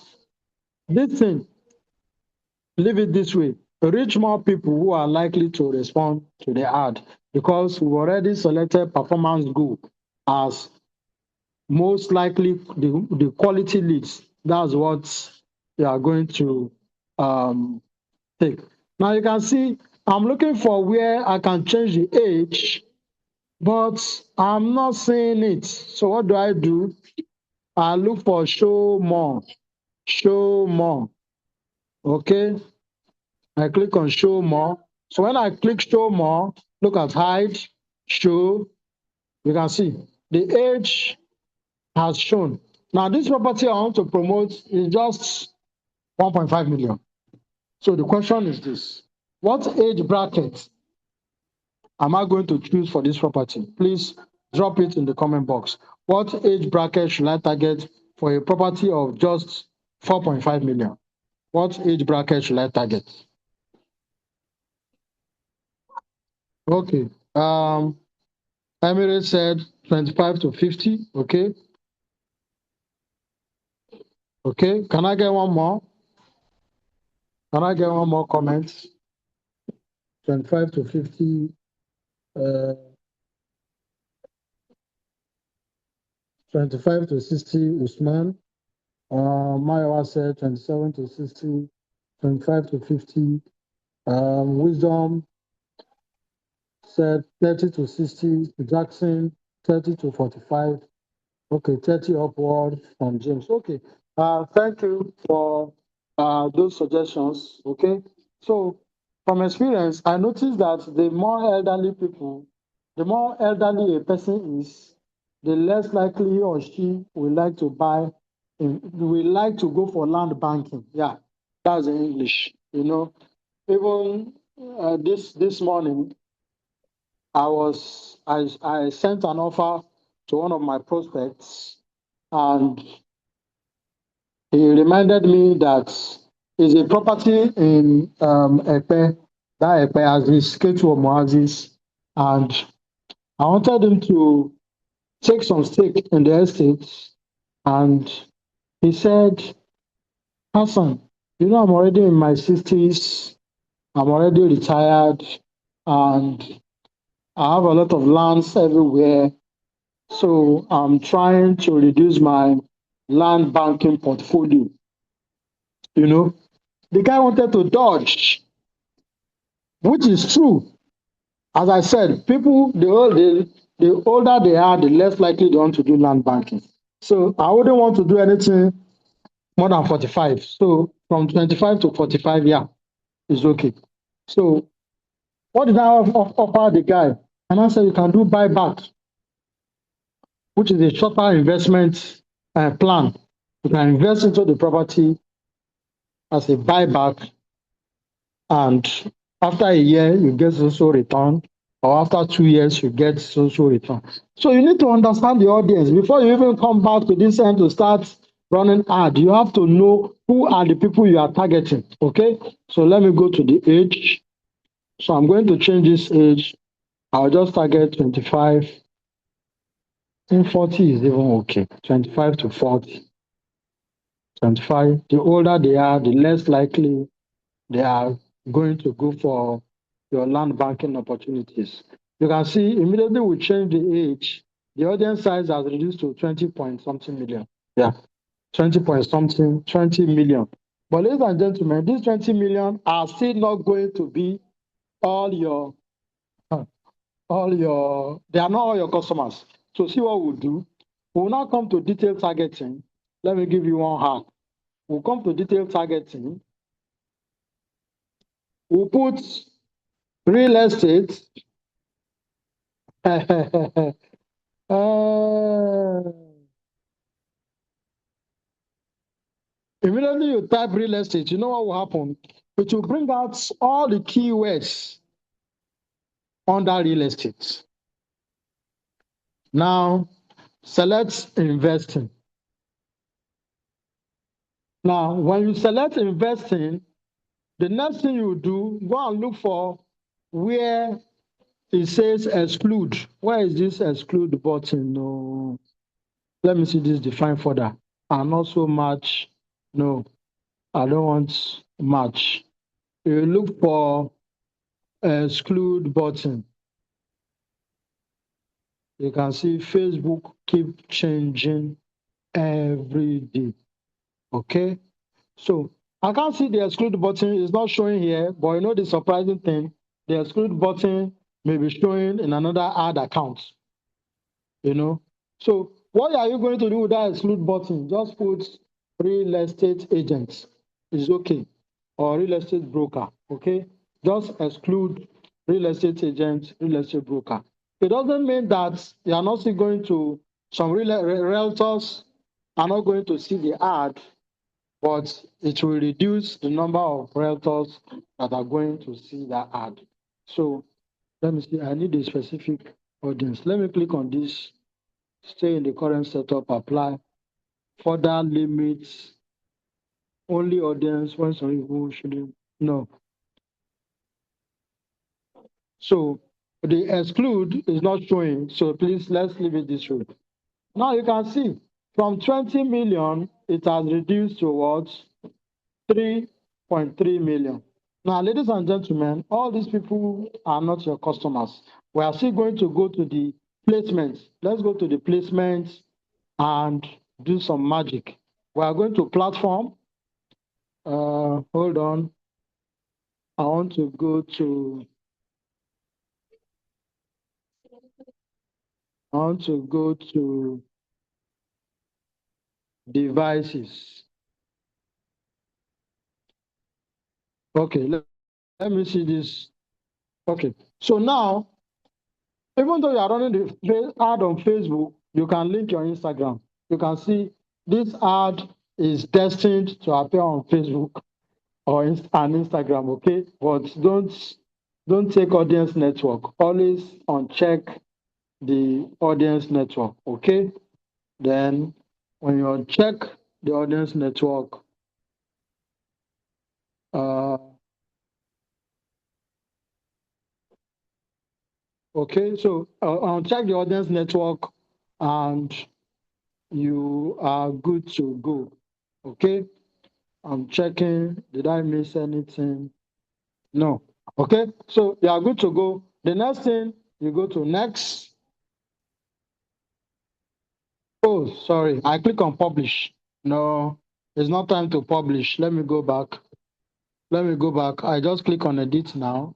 this thing, leave it this way. Reach more people who are likely to respond to the ad because we've already selected performance goal as most likely the quality leads. That's what you are going to take. Now you can see I'm looking for where I can change the age, but I'm not seeing it. So what do? I look for show more. Show more. Okay. I click on show more. So when I click show more, look at hide, show, you can see the age has shown. Now this property I want to promote is just 1.5 million. So the question is this: what age bracket am I going to choose for this property? Please drop it in the comment box. What age bracket should I target for a property of just 4.5 million? What age bracket should I target? Okay. Emirates said 25 to 50. Okay. Okay. Can I get one more? Can I get one more comment? 25 to 50. 25 to 60, Usman. Mayawa said 27 to 60, 25 to 50. Wisdom said 30 to 60. Jackson, 30 to 45. Okay, 30 upward from James. Okay. Thank you for those suggestions. Okay. So from experience, I noticed that the more elderly people, the more elderly a person is, the less likely he or she will like to buy, will like to go for land banking. Yeah, that's in English. You know, even this morning, I sent an offer to one of my prospects, and he reminded me that is a property in Epe, that Epe Aziz, Ketu Omoaziz, and I wanted him to take some stake in the estate, and he said, Hassan, you know, I'm already in my 60s, I'm already retired, and I have a lot of lands everywhere. So I'm trying to reduce my land banking portfolio. You know, the guy wanted to dodge, which is true. As I said, people, the older they are, the less likely they want to do land banking. So I wouldn't want to do anything more than 45. So from 25 to 45, yeah, is okay. So what did I offer the guy? And I said, you can do buyback, which is a shorter investment plan. You can invest into the property as a buyback, and after a year, you get social return, or after 2 years, you get social return. So you need to understand the audience before you even come back to this end to start running ad. You have to know who are the people you are targeting. Okay, so let me go to the age. So I'm going to change this age. I'll just target 25. I think 40 is even okay. 25 to 40. 25. The older they are, the less likely they are going to go for your land banking opportunities. You can see immediately we change the age, the audience size has reduced to 20 point something million. Yeah, 20 point something, 20 million. But ladies and gentlemen, these 20 million are still not going to be all your, they are not all your customers. So see what we'll do. We'll now come to detailed targeting. Let me give you one hack. We'll come to detailed targeting. We'll put real estate. Uh, immediately you type real estate, you know what will happen? It will bring out all the keywords under real estate. Now, select investing. Now, when you select investing, the next thing you do, go and look for where it says exclude. Where is this exclude button? No. Let me see this define further. And also match. No, I don't want match. You look for exclude button. You can see Facebook keep changing every day. Okay, so I can't see the exclude button. It's not showing here, but you know the surprising thing, the exclude button may be showing in another ad account. You know, so what are you going to do with that exclude button? Just put real estate agents. It's okay, or real estate broker. Okay, just exclude real estate agent, real estate broker. It doesn't mean that you are not still going to some realtors are not going to see the ad, but it will reduce the number of realtors that are going to see that ad. So let me see, I need a specific audience. Let me click on this, stay in the current setup, apply, further limits, only audience when some people shouldn't. No. So the exclude is not showing. So please, let's leave it this way. Now you can see from 20 million, it has reduced towards 3.3 million. Now, ladies and gentlemen, all these people are not your customers. We are still going to go to the placements. Let's go to the placements and do some magic. We are going to platform. Hold on. I want to go to devices. Okay, let me see this. Okay, so now, even though you are running the ad on Facebook, you can link your Instagram. You can see this ad is destined to appear on Facebook or and Instagram, okay? But don't take audience network. Always uncheck the audience network, okay? Then when you uncheck the audience network, uh, okay, so uncheck the audience network and you are good to go, okay? I'm checking, did I miss anything? No, okay? So you are good to go. The next thing, you go to next. Oh, sorry, I click on publish. No, it's not time to publish. Let me go back. Let me go back. I just click on edit now.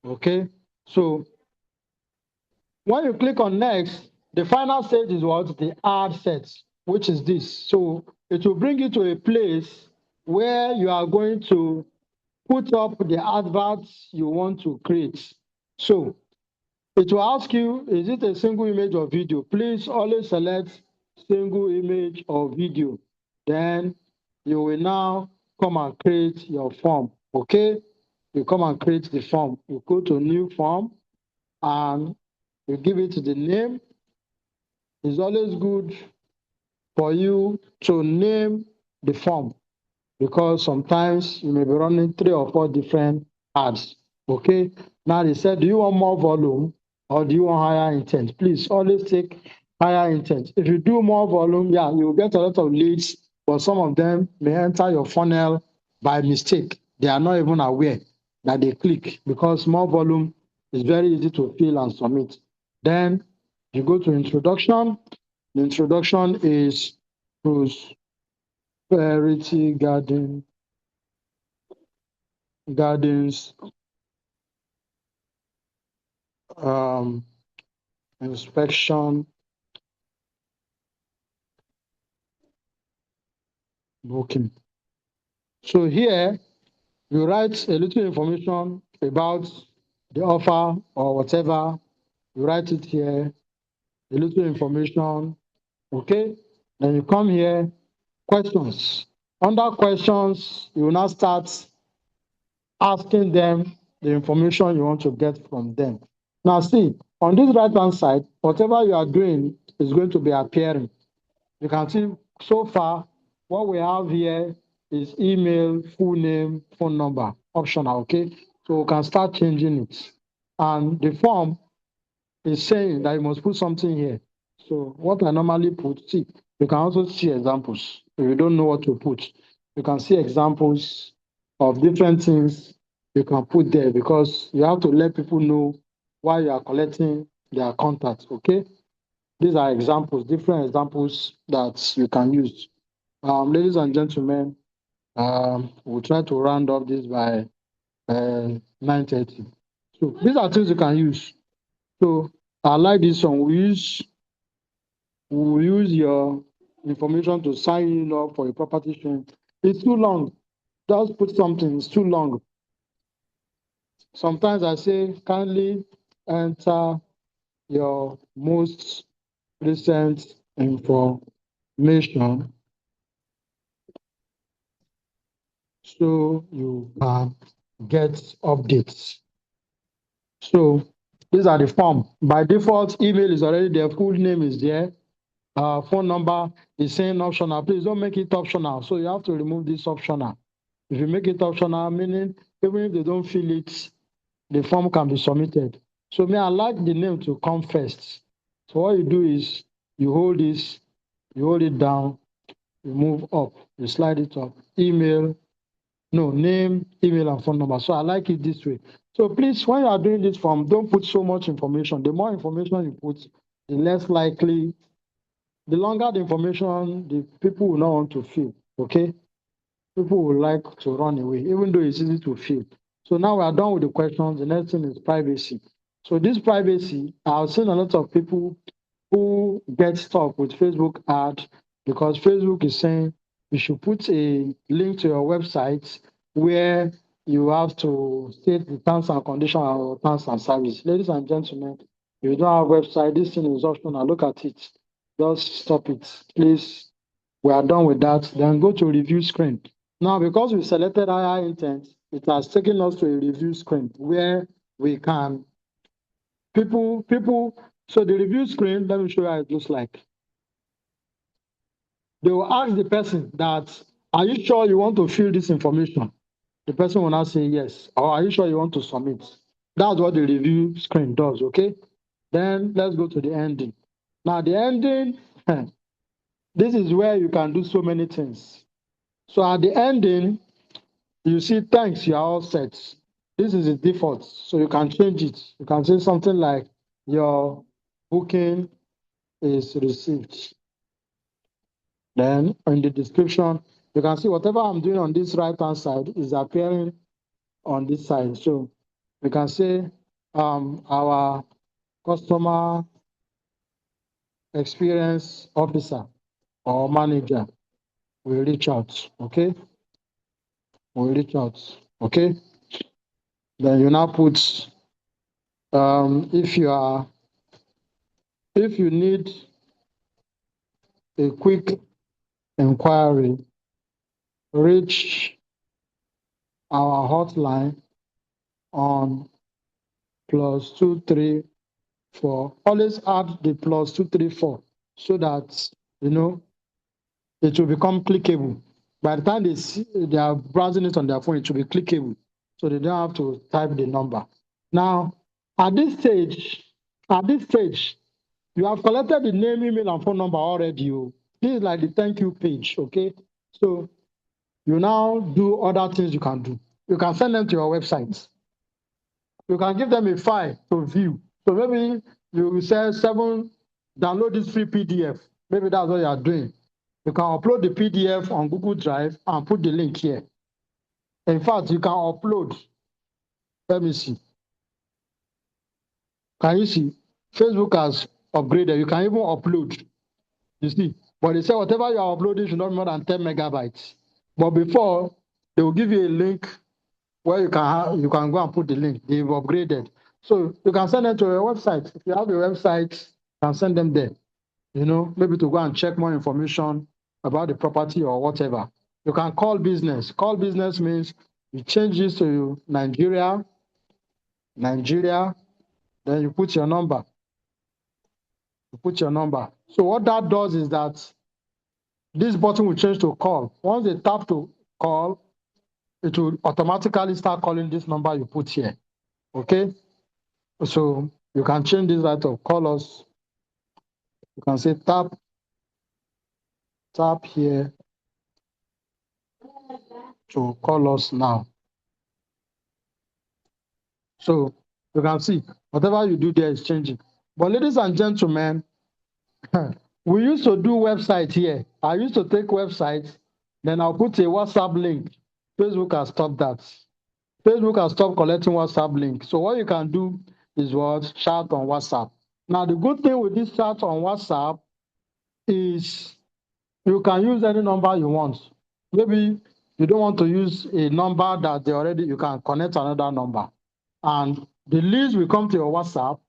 Okay, so when you click on next, the final stage is what? The ad sets, which is this. So it will bring you to a place where you are going to put up the adverts you want to create. So it will ask you, is it a single image or video? Please always select single image or video. Then you will now come and create your form. Okay? You come and create the form. You go to new form and you give it the name. It's always good for you to name the form because sometimes you may be running 3 or 4 different ads. Okay. Now they said, do you want more volume or do you want higher intent? Please always take higher intent. If you do more volume, yeah, you'll get a lot of leads, but some of them may enter your funnel by mistake. They are not even aware that they click because more volume is very easy to fill and submit. Then you go to introduction. The introduction is prosperity gardens um, inspection booking. So here you write a little information about the offer or whatever. You write it here, a little information. Okay. Then you come here, questions. Under questions, you will now start asking them the information you want to get from them. Now see, on this right hand side, whatever you are doing is going to be appearing. You can see so far what we have here is email, full name, phone number, optional, okay? So we can start changing it. And the form is saying that you must put something here. So what I normally put, see, you can also see examples. If you don't know what to put, you can see examples of different things you can put there because you have to let people know why you are collecting their contact. Okay, these are examples, different examples that you can use. Ladies and gentlemen, we'll try to round up this by 9:30. So these are things you can use. So I like this one. We use your information to sign in up for a property sharing. It's too long. Just put something. It's too long. Sometimes I say kindly enter your most recent information so you can get updates. So these are the form. By default, email is already there, full name is there. Phone number is saying optional. Please don't make it optional. So you have to remove this optional. If you make it optional, meaning even if they don't fill it, the form can be submitted. So me, I like the name to come first. So what you do is you hold this, you hold it down, you move up, you slide it up. Email, no, name, email, and phone number. So I like it this way. So please, when you are doing this form, don't put so much information. The more information you put, the less likely, the longer the information, the people will not want to fill. Okay? People will like to run away, even though it's easy to fill. So now we are done with the questions. The next thing is privacy. So this privacy, I've seen a lot of people who get stuck with Facebook ad because Facebook is saying you should put a link to your website where you have to state the terms and conditions or terms and service. Ladies and gentlemen, if you don't have a website, this thing is optional. Look at it. Just stop it. Please, we are done with that. Then go to review screen. Now, because we selected higher intent, it has taken us to a review screen where we can people. So the review screen, let me show you how it looks like. They will ask the person that, are you sure you want to fill this information? The person will now say yes. Or are you sure you want to submit? That's what the review screen does, okay? Then let's go to the ending. Now the ending, this is where you can do so many things. So at the ending, you see, thanks, you are all set. This is the default, so you can change it. You can say something like, your booking is received. Then in the description, you can see whatever I'm doing on this right-hand side is appearing on this side. So we can say our customer experience officer or manager will reach out, okay? Will reach out, okay? Then you now put, if you need a quick inquiry, reach our hotline on +234. Always add the +234 so that it will become clickable. By the time they are browsing it on their phone, it will be clickable, so they don't have to type the number. Now, at this stage, you have collected the name, email, and phone number already. This is like the thank you page, okay? So you now do other things you can do. You can send them to your website. You can give them a file to view. So maybe you say download this free PDF. Maybe that's what you are doing. You can upload the PDF on Google Drive and put the link here. In fact, you can upload. Let me see. Can you see? Facebook has upgraded. You can even upload. You see? But they say whatever you are uploading should not be more than 10 megabytes. But before, they will give you a link where you can go and put the link. They've upgraded. So you can send them to your website. If you have a website, you can send them there. Maybe to go and check more information about the property or whatever. You can call business. Call business means you change this to Nigeria, then you put your number. So what that does is that this button will change to call. Once they tap to call, it will automatically start calling this number you put here. Okay? So you can change this right of call us. You can say tap here to call us now. So you can see whatever you do there is changing. But ladies and gentlemen, we used to do website here. I used to take websites, then I'll put a WhatsApp link. Facebook has stopped that. Facebook has stopped collecting WhatsApp links. So what you can do is what? Chat on WhatsApp. Now the good thing with this chat on WhatsApp is you can use any number you want. Maybe you don't want to use a number that they already, you can connect another number. And the leads will come to your WhatsApp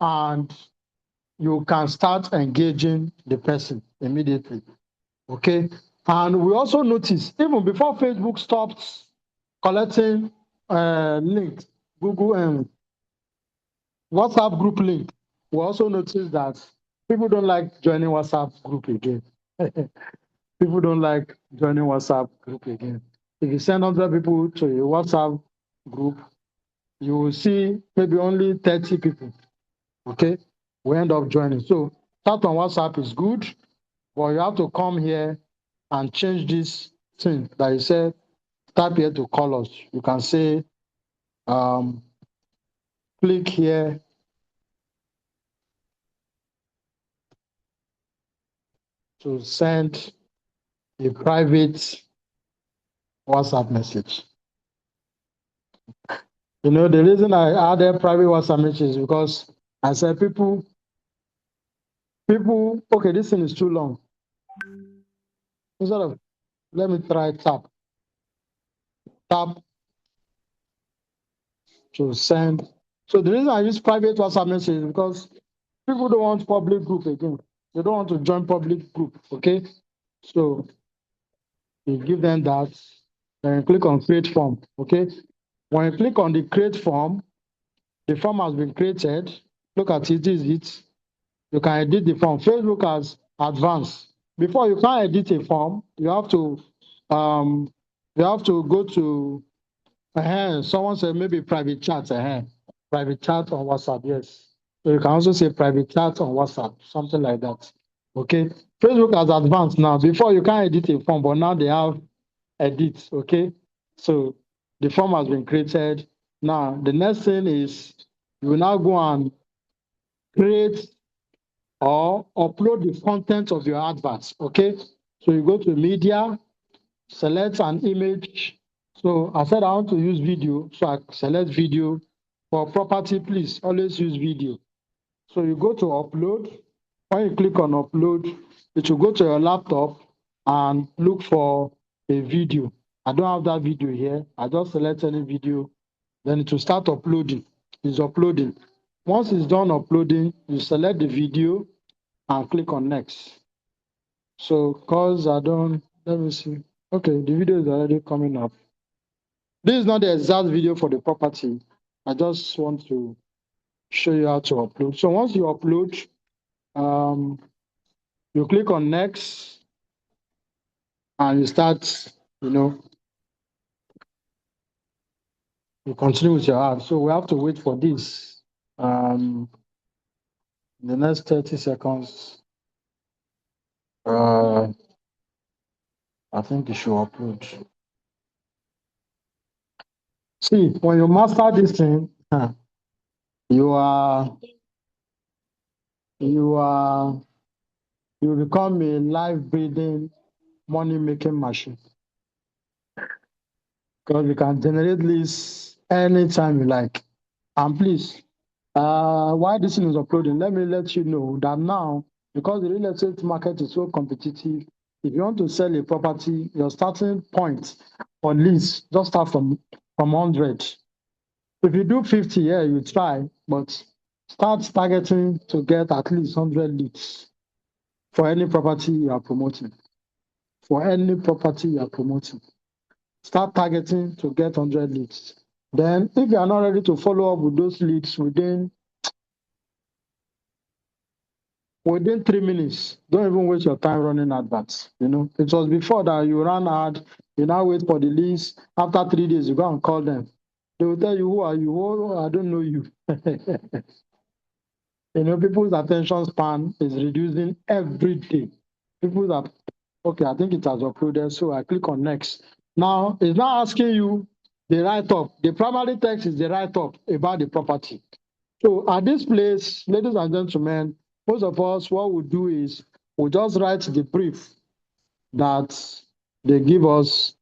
and you can start engaging the person immediately. Okay. And we also notice, even before Facebook stopped collecting links, Google and WhatsApp group link, we also notice that people don't like joining WhatsApp group again. People don't like joining WhatsApp group again. If you send 100 people to a WhatsApp group, you will see maybe only 30 people, okay, will end up joining. So chat on WhatsApp is good, but you have to come here and change this thing that you said, tap here to call us. You can say, click here to send a private WhatsApp message. You know, the reason I added private WhatsApp message is because I said people, okay, this thing is too long. Instead of, let me try tap to send. So the reason I use private WhatsApp message is because people don't want public group again. They don't want to join public group, okay? So you give them that, then you click on create form, okay? When you click on the create form, the form has been created. Look at it, this is it. You can edit the form. Facebook has advanced. Before you can edit a form, you have to go to someone said maybe private chat. Private chat on WhatsApp, yes. So you can also say private chat on WhatsApp, something like that. Okay. Facebook has advanced now. Before you can edit a form, but now they have edit. Okay. So the form has been created. Now the next thing is you will now go and create or upload the content of your adverts. Okay. So you go to media, select an image. So I said I want to use video, so I select video. For property, please always use video. So you go to upload. When you click on upload, it will go to your laptop and look for a video. I don't have that video here. I just select any video, then it will start uploading. It's uploading. Once it's done uploading, you select the video and click on next. So, cause I don't, let me see. Okay, the video is already coming up. This is not the exact video for the property. I just want to show you how to upload. So once you upload, you click on next and you start, you continue with your ad. So we have to wait for this. In the next 30 seconds, I think it should upload. See, when you master this thing, you become a live breathing money making machine, because you can generate leads anytime you like. And please, while this thing is uploading, let me let you know that now, because the real estate market is so competitive, if you want to sell a property, your starting point for leads just start from 100. If you do 50, yeah, you try, but start targeting to get at least 100 leads for any property you are promoting. For any property you are promoting, start targeting to get 100 leads. Then, if you are not ready to follow up with those leads within 3 minutes, don't even waste your time running adverts. It was before that you ran ad, you now wait for the leads. After 3 days, you go and call them. They will tell you, who are you? Oh, I don't know you. People's attention span is reducing every day. People are, okay, I think it has uploaded, so I click on next. Now, it's not asking you the write-up. The primary text is the write-up about the property. So at this place, ladies and gentlemen, most of us, what we do is we just write the brief that they give us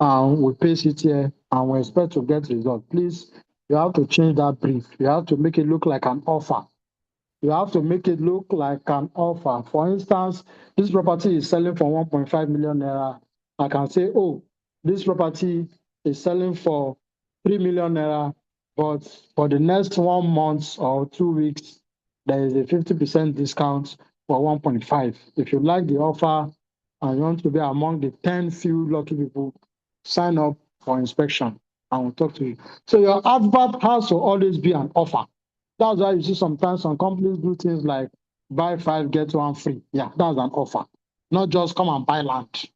and we paste it here and we expect to get results. Please, you have to change that brief. You have to make it look like an offer. You have to make it look like an offer. For instance, this property is selling for 1.5 million naira. I can say, oh, this property is selling for 3 million naira, but for the next 1 month or 2 weeks, there is a 50% discount for 1.5. If you like the offer and you want to be among the 10 few lucky people, sign up for inspection and we'll talk to you. So your advert has to always be an offer. That's why you see sometimes some companies do things like buy five, get one free. Yeah, that's an offer. Not just come and buy land.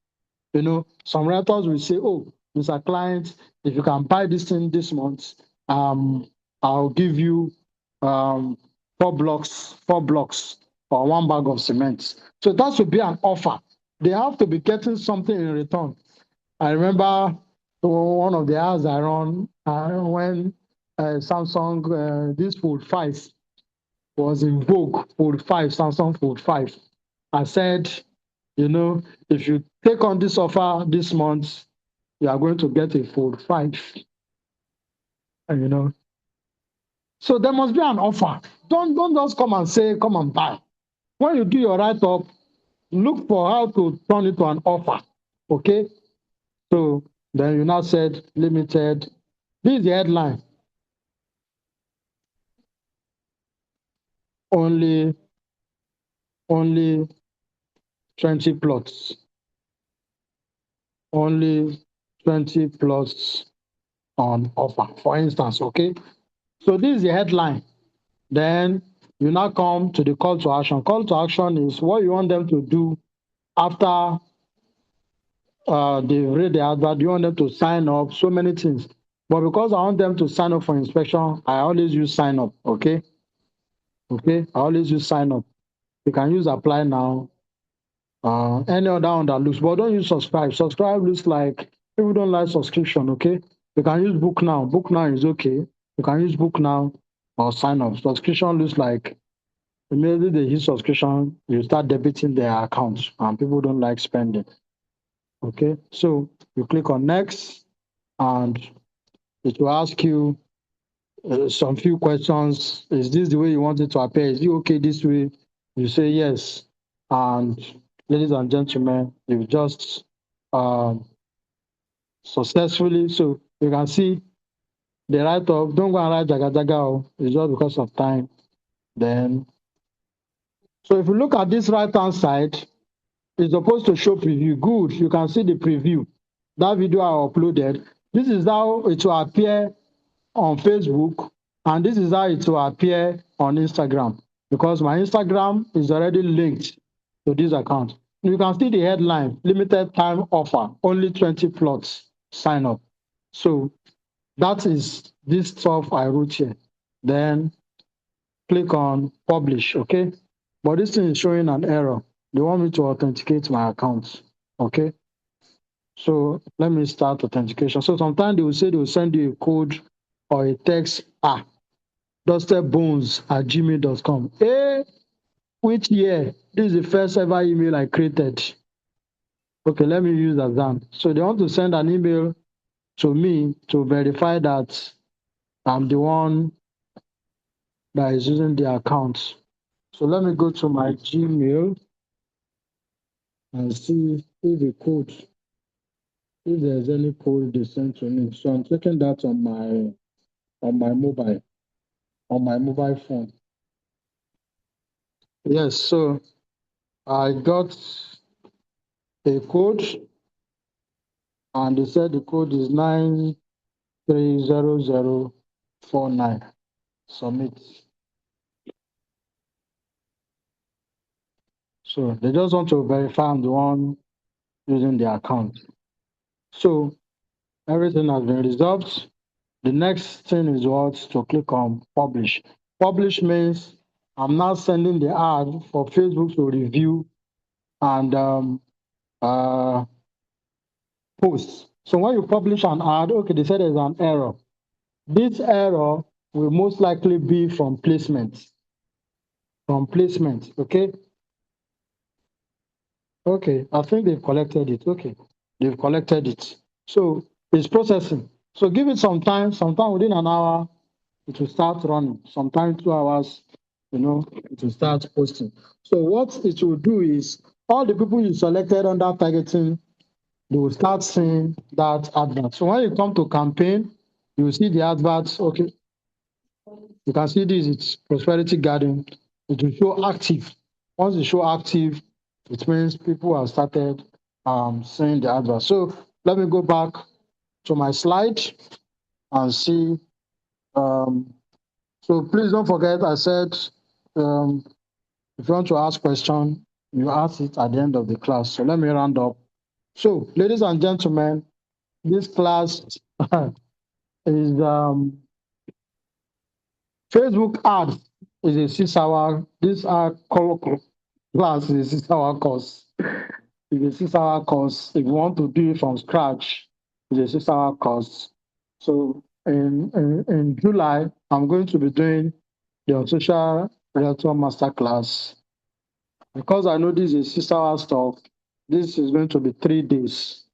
You know, some realtors will say, oh, Mr. Client, if you can buy this thing this month, I'll give you 4 blocks or 1 bag of cement. So that should be an offer. They have to be getting something in return. I remember one of the ads I run when Samsung, this Fold 5 was in vogue, Fold 5, Samsung Fold 5. I said, you know, if you take on this offer this month, you are going to get a Fold 5. And, you know, so there must be an offer. Don't just come and say, come and buy. When you do your write-up, look for how to turn it to an offer. Okay? So then you now said limited. This is the headline. Only 20 plots. Only 20 plots on offer, for instance. Okay. So this is the headline. Then you now come to the call to action. Call to action is what you want them to do after they read the advert. You want them to sign up, so many things. But because I want them to sign up for inspection, I always use sign up. Okay. Okay. I always use sign up. You can use apply now. Any other one that looks, but don't use subscribe. Subscribe looks like people don't like subscription. Okay. You can use book now. Book now is okay. You can use book now or sign up. Subscription looks like immediately they use subscription, you start debiting their accounts and people don't like spending. Okay. So you click on next and it will ask you some few questions. Is this the way you want it to appear? Is it okay this way? You say yes. And ladies and gentlemen, you just successfully. So you can see the write up. Don't go and write jaga jaga. It's just because of time. Then, so if you look at this right hand side, it's supposed to show preview. Good. You can see the preview. That video I uploaded. This is how it will appear on Facebook, and this is how it will appear on Instagram because my Instagram is already linked to this account. You can see the headline, limited time offer, only 20 plots, sign up. So that is this stuff I wrote here. Then click on publish, okay? But this thing is showing an error. They want me to authenticate my account, okay? So let me start authentication. So sometimes they will say they will send you a code or a text, dustedbones@gmail.com. Hey, which year? This is the first ever email I created. Okay, let me use that. So they want to send an email to me to verify that I'm the one that is using the account. So let me go to my Gmail and see if the code, if there's any code they sent to me. So I'm checking that on my mobile phone. Yes, so I got a code and they said the code is 930049. Submit. So they just want to verify I'm the one using the account. So everything has been resolved. The next thing is what? To click on publish. Publish means I'm now sending the ad for Facebook to review and post. So when you publish an ad, okay, they said there's an error. This error will most likely be from placement. From placement, okay? Okay, I think they've collected it. Okay, they've collected it. So it's processing. So give it sometime within an hour, it will start running. Sometime 2 hours, it will start posting. So what it will do is all the people you selected under targeting, they will start seeing that advert. So when you come to campaign, you will see the adverts. Okay, you can see this, it's Prosperity Garden. It will show active. Once it show active, it means people have started seeing the advert. So let me go back to my slide and see. Um, so please don't forget, I said, um, if you want to ask question, you ask it at the end of the class. So let me round up. So ladies and gentlemen, this class is Facebook ads is a 6 hour. This class is a 6 hour course. It's a 6 hour course. If you want to do it from scratch, it's a 6 hour course. So in July, I'm going to be doing the social realtor masterclass. Because I know this is 6 hour stuff, this is going to be 3 days.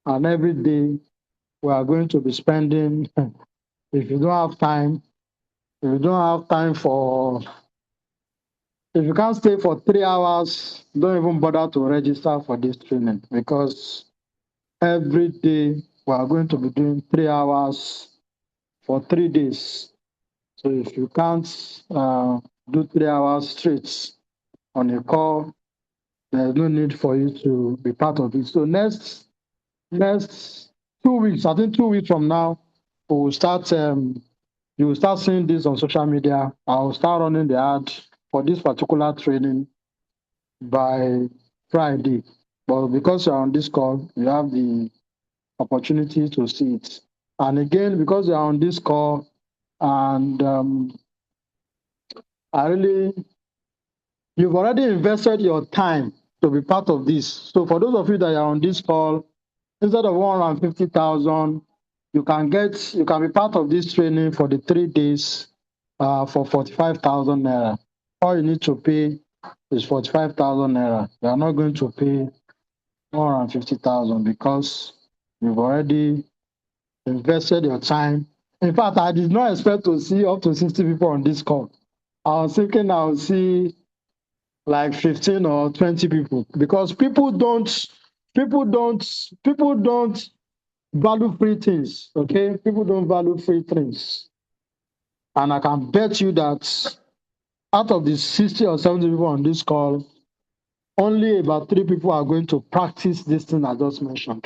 And every day we are going to be spending, if you don't have time, if you don't have time for if you can't stay for 3 hours, don't even bother to register for this training because every day we are going to be doing 3 hours for 3 days. So if you can't do 3 hours straight on a call, there's no need for you to be part of it. So next 2 weeks, I think 2 weeks from now, we will start. You will start seeing this on social media. I will start running the ad for this particular training by Friday. But because you're on this call, you have the opportunity to see it. And again, because you're on this call, and I really, you've already invested your time to be part of this. So for those of you that are on this call, instead of 150,000, you can be part of this training for the 3 days for 45,000 naira. All you need to pay is 45,000 naira. You are not going to pay 150,000 because you've already invested your time. In fact, I did not expect to see up to 60 people on this call. I was thinking I would see like 15 or 20 people because people don't value free things. Okay, people don't value free things, and I can bet you that out of the 60 or 70 people on this call, only about 3 people are going to practice this thing I just mentioned.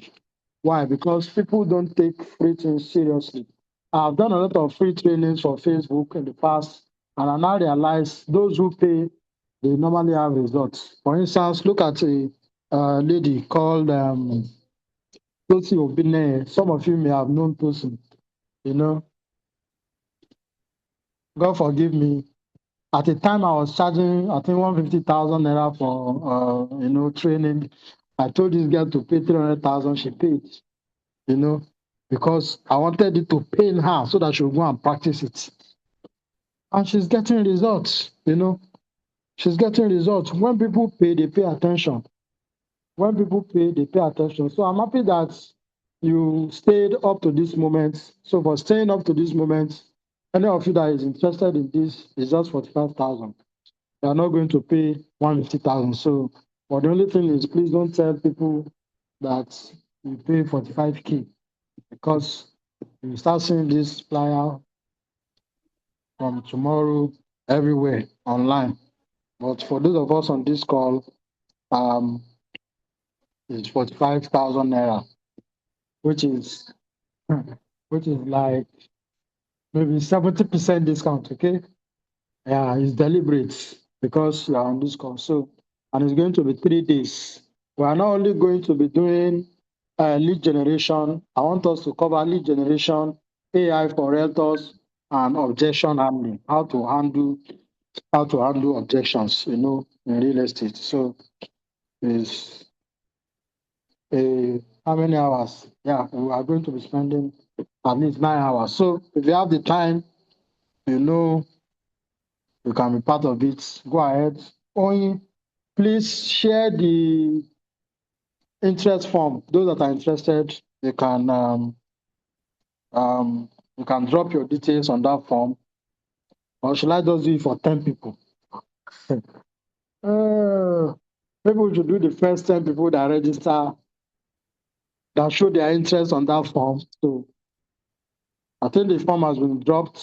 Why? Because people don't take free things seriously. I've done a lot of free trainings for Facebook in the past, and I now realize those who pay, they normally have results. For instance, look at a lady called Tosi Obine. Some of you may have known Tosi. You know, God forgive me. At the time, I was charging, I think, 150,000 naira for training. I told this girl to pay 300,000. She paid. Because I wanted it to pain her so that she would go and practice it. And she's getting results. She's getting results. When people pay, they pay attention. When people pay, they pay attention. So I'm happy that you stayed up to this moment. So for staying up to this moment, any of you that is interested in this is just 45,000. You are not going to pay 150,000. So, but the only thing is, please don't tell people that you pay 45K because you start seeing this flyer from tomorrow everywhere online. But for those of us on this call, um, it's 45,000 naira, which is which is like maybe 70% discount. Okay, yeah, it's deliberate because you are on this call. So, and it's going to be 3 days. We are not only going to be doing lead generation. I want us to cover lead generation, AI for realtors, and objection handling. How to handle objections, in real estate. So is how many hours? Yeah, we are going to be spending at least 9 hours. So if you have the time, you know you can be part of it, go ahead. Only please share the interest form. Those that are interested, you can drop your details on that form. Or should I just do it for 10 people? Maybe we should do the first 10 people that register, that show their interest on that form. So I think the form has been dropped.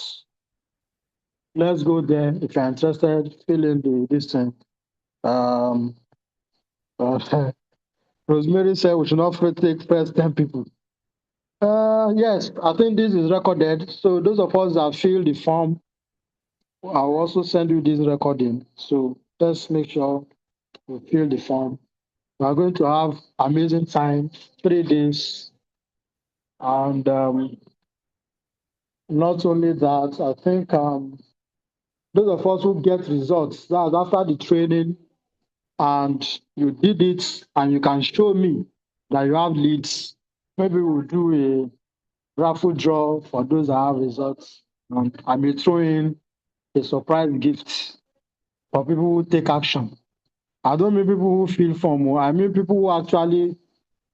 Let's go there. If you're interested, fill in this thing. Um, Rosemary said we should not take first 10 people. Yes, I think this is recorded. So those of us that fill the form, I'll also send you this recording. So let's make sure we fill the form. We are going to have amazing time, 3 days. And not only that, I think those of us who get results, that's after the training and you did it and you can show me that you have leads, maybe we'll do a raffle draw for those that have results. And I may throw in a surprise gift for people who take action. I don't mean people who feel formal. I mean people who actually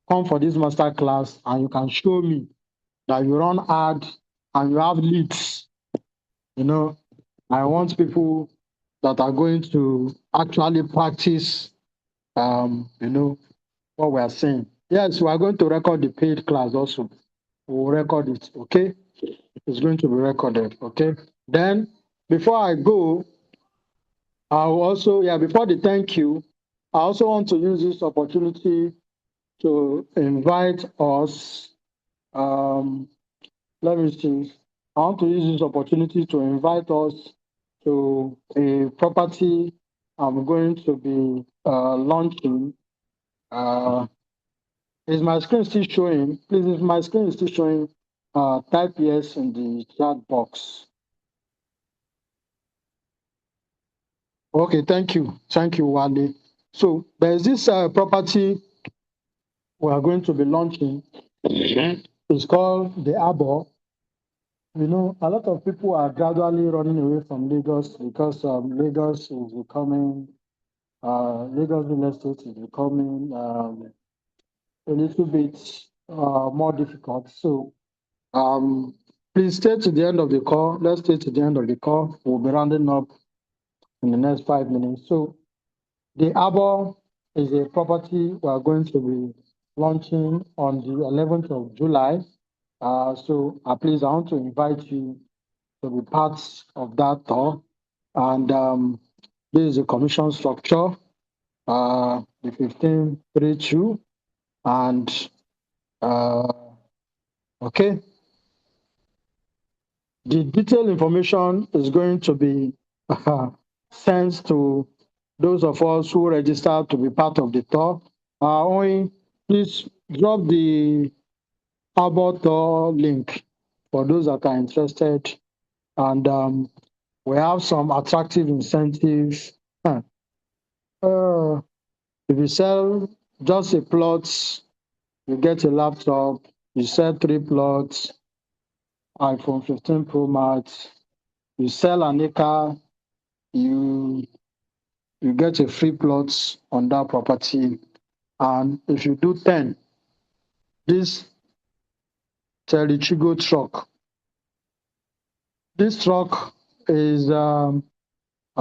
come for this master class and you can show me that you run ad and you have leads. You know, I want people that are going to actually practice, what we are saying. Yes, we are going to record the paid class also. We'll record it, okay? It's going to be recorded, okay? Then, before I go, I'll also, before the thank you, I also want to use this opportunity to invite us. Um, Let me see. I want to use this opportunity to invite us to a property I'm going to be launching. Uh, is my screen still showing? Please, if my screen is still showing, type yes in the chat box. Okay, thank you. Thank you, Wale. So there's this property we are going to be launching. It's called the Arbor. You know, a lot of people are gradually running away from Lagos because Lagos is becoming, Lagos real estate is becoming a little bit more difficult. So please stay to the end of the call. Let's stay to the end of the call. We'll be rounding up in the next 5 minutes. So the Arbor is a property we are going to be launching on the 11th of July. So please, I want to invite you to be part of that tour. And this is a commission structure, the 1532. And okay, the detailed information is going to be sent to those of us who register to be part of the tour. Only please drop the Arbor tour link for those that are interested. And we have some attractive incentives. If you sell just a plot, you get a laptop. You sell 3 plots, iPhone 15 Pro Max. You sell an acre, you get a free plot on that property. And if you do 10, this Terichigo truck. This truck is, I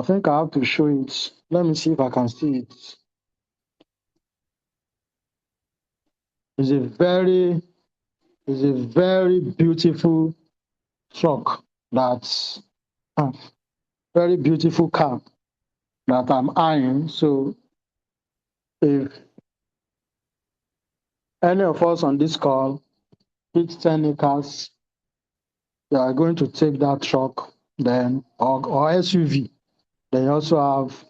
think I have to show it. Let me see if I can see it. It's a very beautiful truck. That's very beautiful car that I'm eyeing. So if any of us on this call hit 10 acres, they are going to take that truck then or SUV. They also have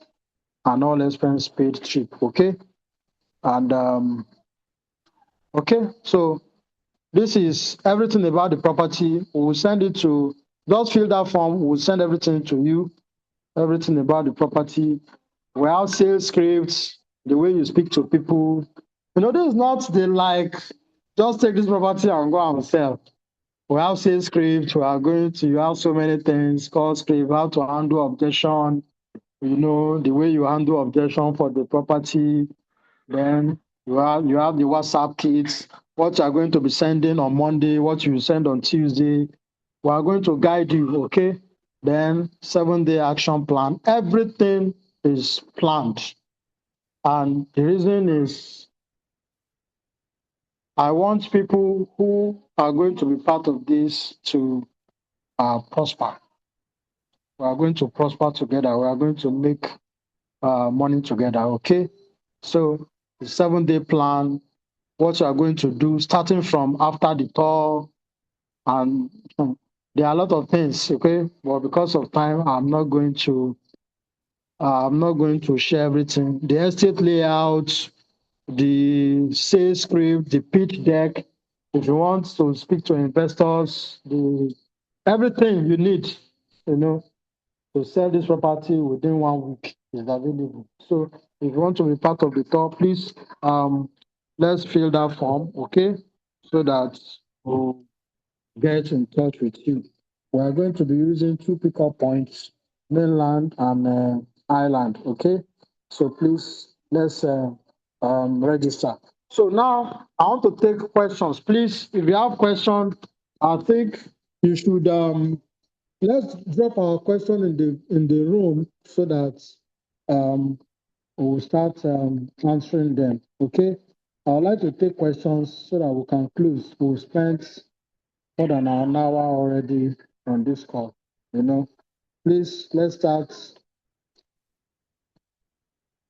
an all expense paid trip. Okay. And okay, so this is everything about the property. We'll send it to, just fill that form, we'll send everything to you, everything about the property. We have sales scripts, the way you speak to people. You know, this is not the like, just take this property and go and sell. We have sales script. We are going to, you have so many things, call script, how to handle objection, the way you handle objection for the property. Then you have the WhatsApp kits, what you are going to be sending on Monday, what you send on Tuesday. We are going to guide you, okay? Then 7-day action plan. Everything is planned. And the reason is I want people who are going to be part of this to prosper. We are going to prosper together. We are going to make money together, okay? So the 7-day plan, what you are going to do, starting from after the tour, and there are a lot of things, okay? But because of time, I'm not going to share everything. The estate layout, the sales script, the pitch deck. If you want to speak to investors, everything you need, you know, to sell this property within 1 week is available. So if you want to be part of the tour, please let's fill that form, okay? So that we'll get in touch with you. We are going to be using 2 pickup points, mainland and island, okay? So please let's register. So now I want to take questions. Please, if you have questions, I think you should let's drop our question in the room so that um, we'll start answering them. Okay. I would like to take questions so that we can close. We've spent more than an hour already on this call. Please let's start.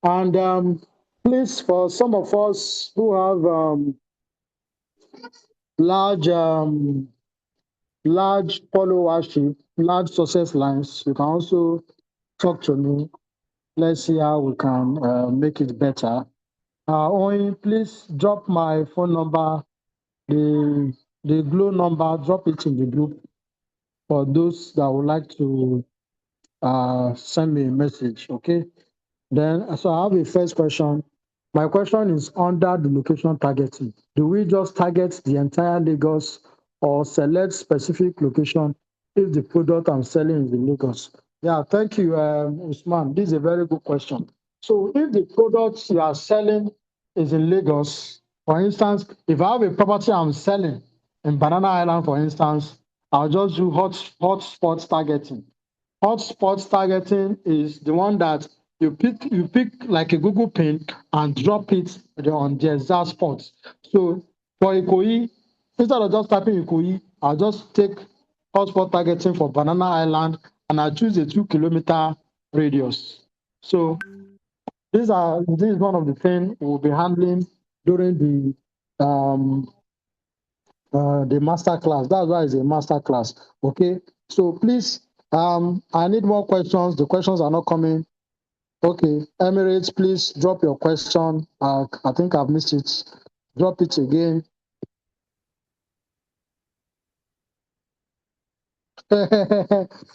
And please, for some of us who have large large followership, large success lines, you can also talk to me. Let's see how we can make it better. Owen, please drop my phone number, the Glow number, drop it in the group for those that would like to send me a message, okay? Then, so I have a first question. My question is under the location targeting. Do we just target the entire Lagos or select specific location if the product I'm selling is in Lagos? Yeah, thank you, Usman. This is a very good question. So if the product you are selling is in Lagos, for instance, if I have a property I'm selling in Banana Island, for instance, I'll just do hotspot targeting. Hotspot targeting is the one that you pick like a Google pin and drop it on the exact spot. So for Ikoyi, instead of just typing Ikoyi, I'll just take hotspot targeting for Banana Island and I choose a 2 kilometer radius. So this is one of the things we'll be handling during the master class. That's why it's a master class. Okay. So please, I need more questions. The questions are not coming. Okay, Emirates, please drop your question. I think I've missed it. Drop it again.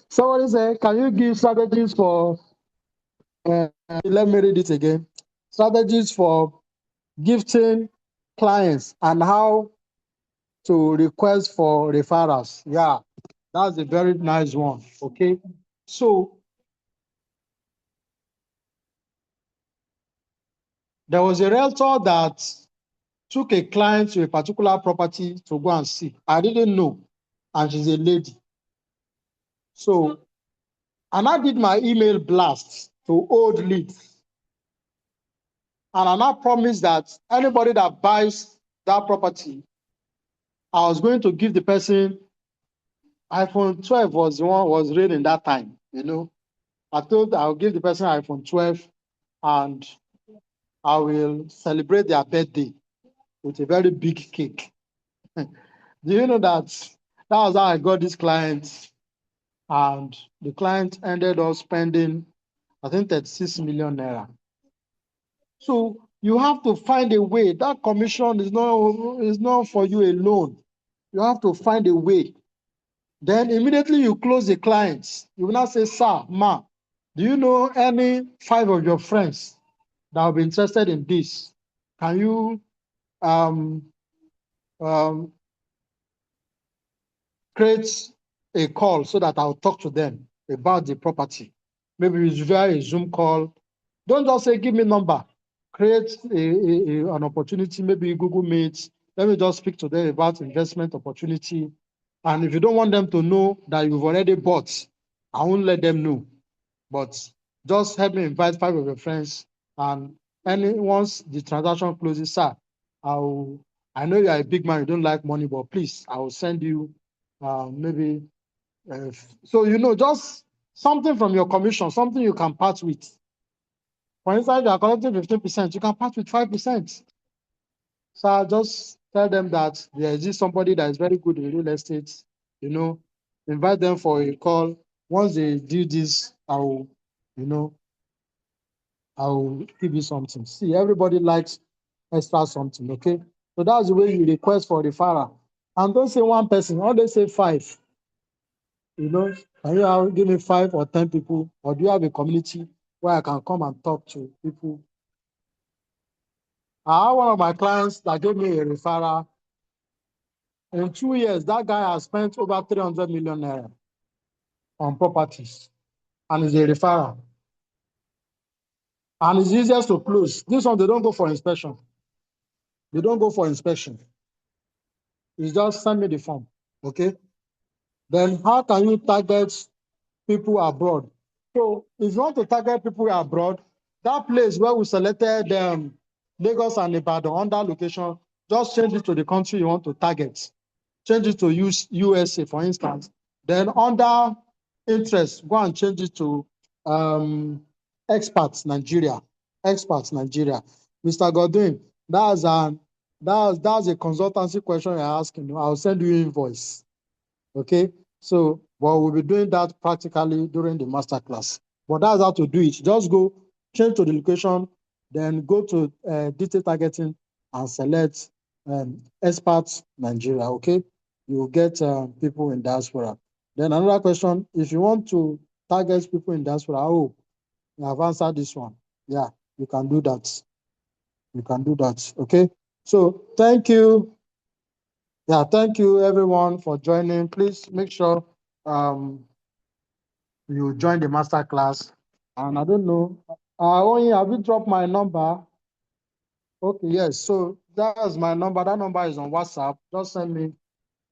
Somebody say, can you give strategies for, let me read it again. Strategies for gifting clients and how to request for referrals. Yeah, that's a very nice one. Okay. So there was a realtor that took a client to a particular property to go and see. I didn't know. And she's a lady. So, and I did my email blast to old leads. And I now promised that anybody that buys that property, I was going to give the person iPhone 12 was the one was raining that time. I told I'll give the person iPhone 12 and I will celebrate their birthday with a very big cake. Do you know that that was how I got this client? And the client ended up spending, I think, 36 million naira. So you have to find a way. That commission is not for you alone. You have to find a way. Then immediately you close the clients. You will not say, sir, ma, do you know any 5 of your friends that will be interested in this? Can you um, um, create a call so that I'll talk to them about the property. Maybe it's via a Zoom call. Don't just say, give me number. Create an opportunity, maybe Google Meet. Let me just speak to them about investment opportunity. And if you don't want them to know that you've already bought, I won't let them know. But just help me invite 5 of your friends. And once the transaction closes, sir, I know you are a big man, you don't like money, but please, I will send you maybe, so just something from your commission, something you can part with. For instance, you are collecting 15%, you can part with 5%. So I just tell them that there is somebody that is very good in real estate, invite them for a call. Once they do this, you know, I'll give you something. See, everybody likes extra something, okay? So that's the way you request for referral. And don't say one person, always say 5. Can you give me 5 or 10 people? Or do you have a community where I can come and talk to people? I have one of my clients that gave me a referral. In 2 years, that guy has spent over 300 million naira on properties and is a referral. And it's easiest to close. This one, they don't go for inspection. They don't go for inspection. It's just send me the form, okay? Then how can you target people abroad? So if you want to target people abroad, that place where we selected Lagos and Ibadan under location, just change it to the country you want to target. Change it to USA, for instance. Then under interest, go and change it to expats Nigeria. Expats Nigeria. Mr. Godwin, that's a consultancy question you're asking. I'll send you invoice. Okay, so we'll be doing that practically during the master class. But that's how to do it. Just go change to the location, then go to detail targeting and select experts Nigeria. Okay, you will get people in diaspora. Then another question: if you want to target people in diaspora, oh, you have answered this one. Yeah, you can do that. You can do that. Okay, so thank you. Yeah, thank you everyone for joining. Please make sure you join the master class. And I don't know, only have you dropped my number? Okay, yes. So that's my number. That number is on WhatsApp. Just send me.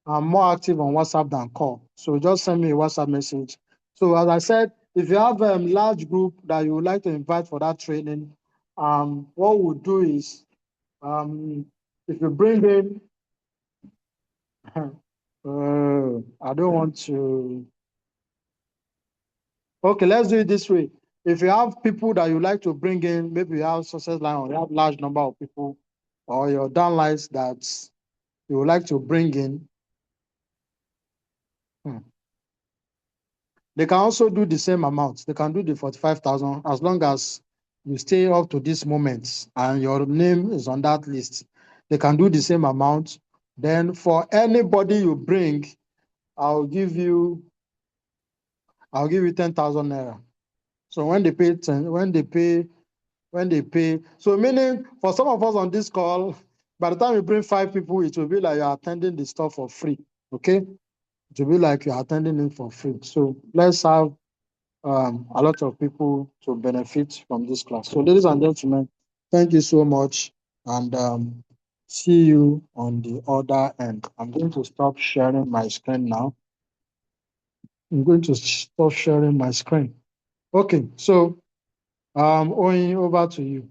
I'm more active on WhatsApp than call. So just send me a WhatsApp message. So as I said, if you have a large group that you would like to invite for that training, what we'll do is, if you bring in I don't want to. Okay, let's do it this way. If you have people that you like to bring in, maybe you have success line or you have large number of people, or your downlines that you would like to bring in, they can also do the same amount. They can do the 45,000 as long as you stay up to this moment and your name is on that list. They can do the same amount. Then for anybody you bring, I'll give you 10,000 naira. So when they pay 10, when they pay, so meaning for some of us on this call, by the time you bring 5 people, it will be like you're attending the stuff for free. Okay, it will be like you're attending it for free. So let's have a lot of people to benefit from this class. So ladies and gentlemen, thank you so much, and see you on the other end. I'm going to stop sharing my screen now. I'm going to stop sharing my screen. Okay, so Oyin, over to you.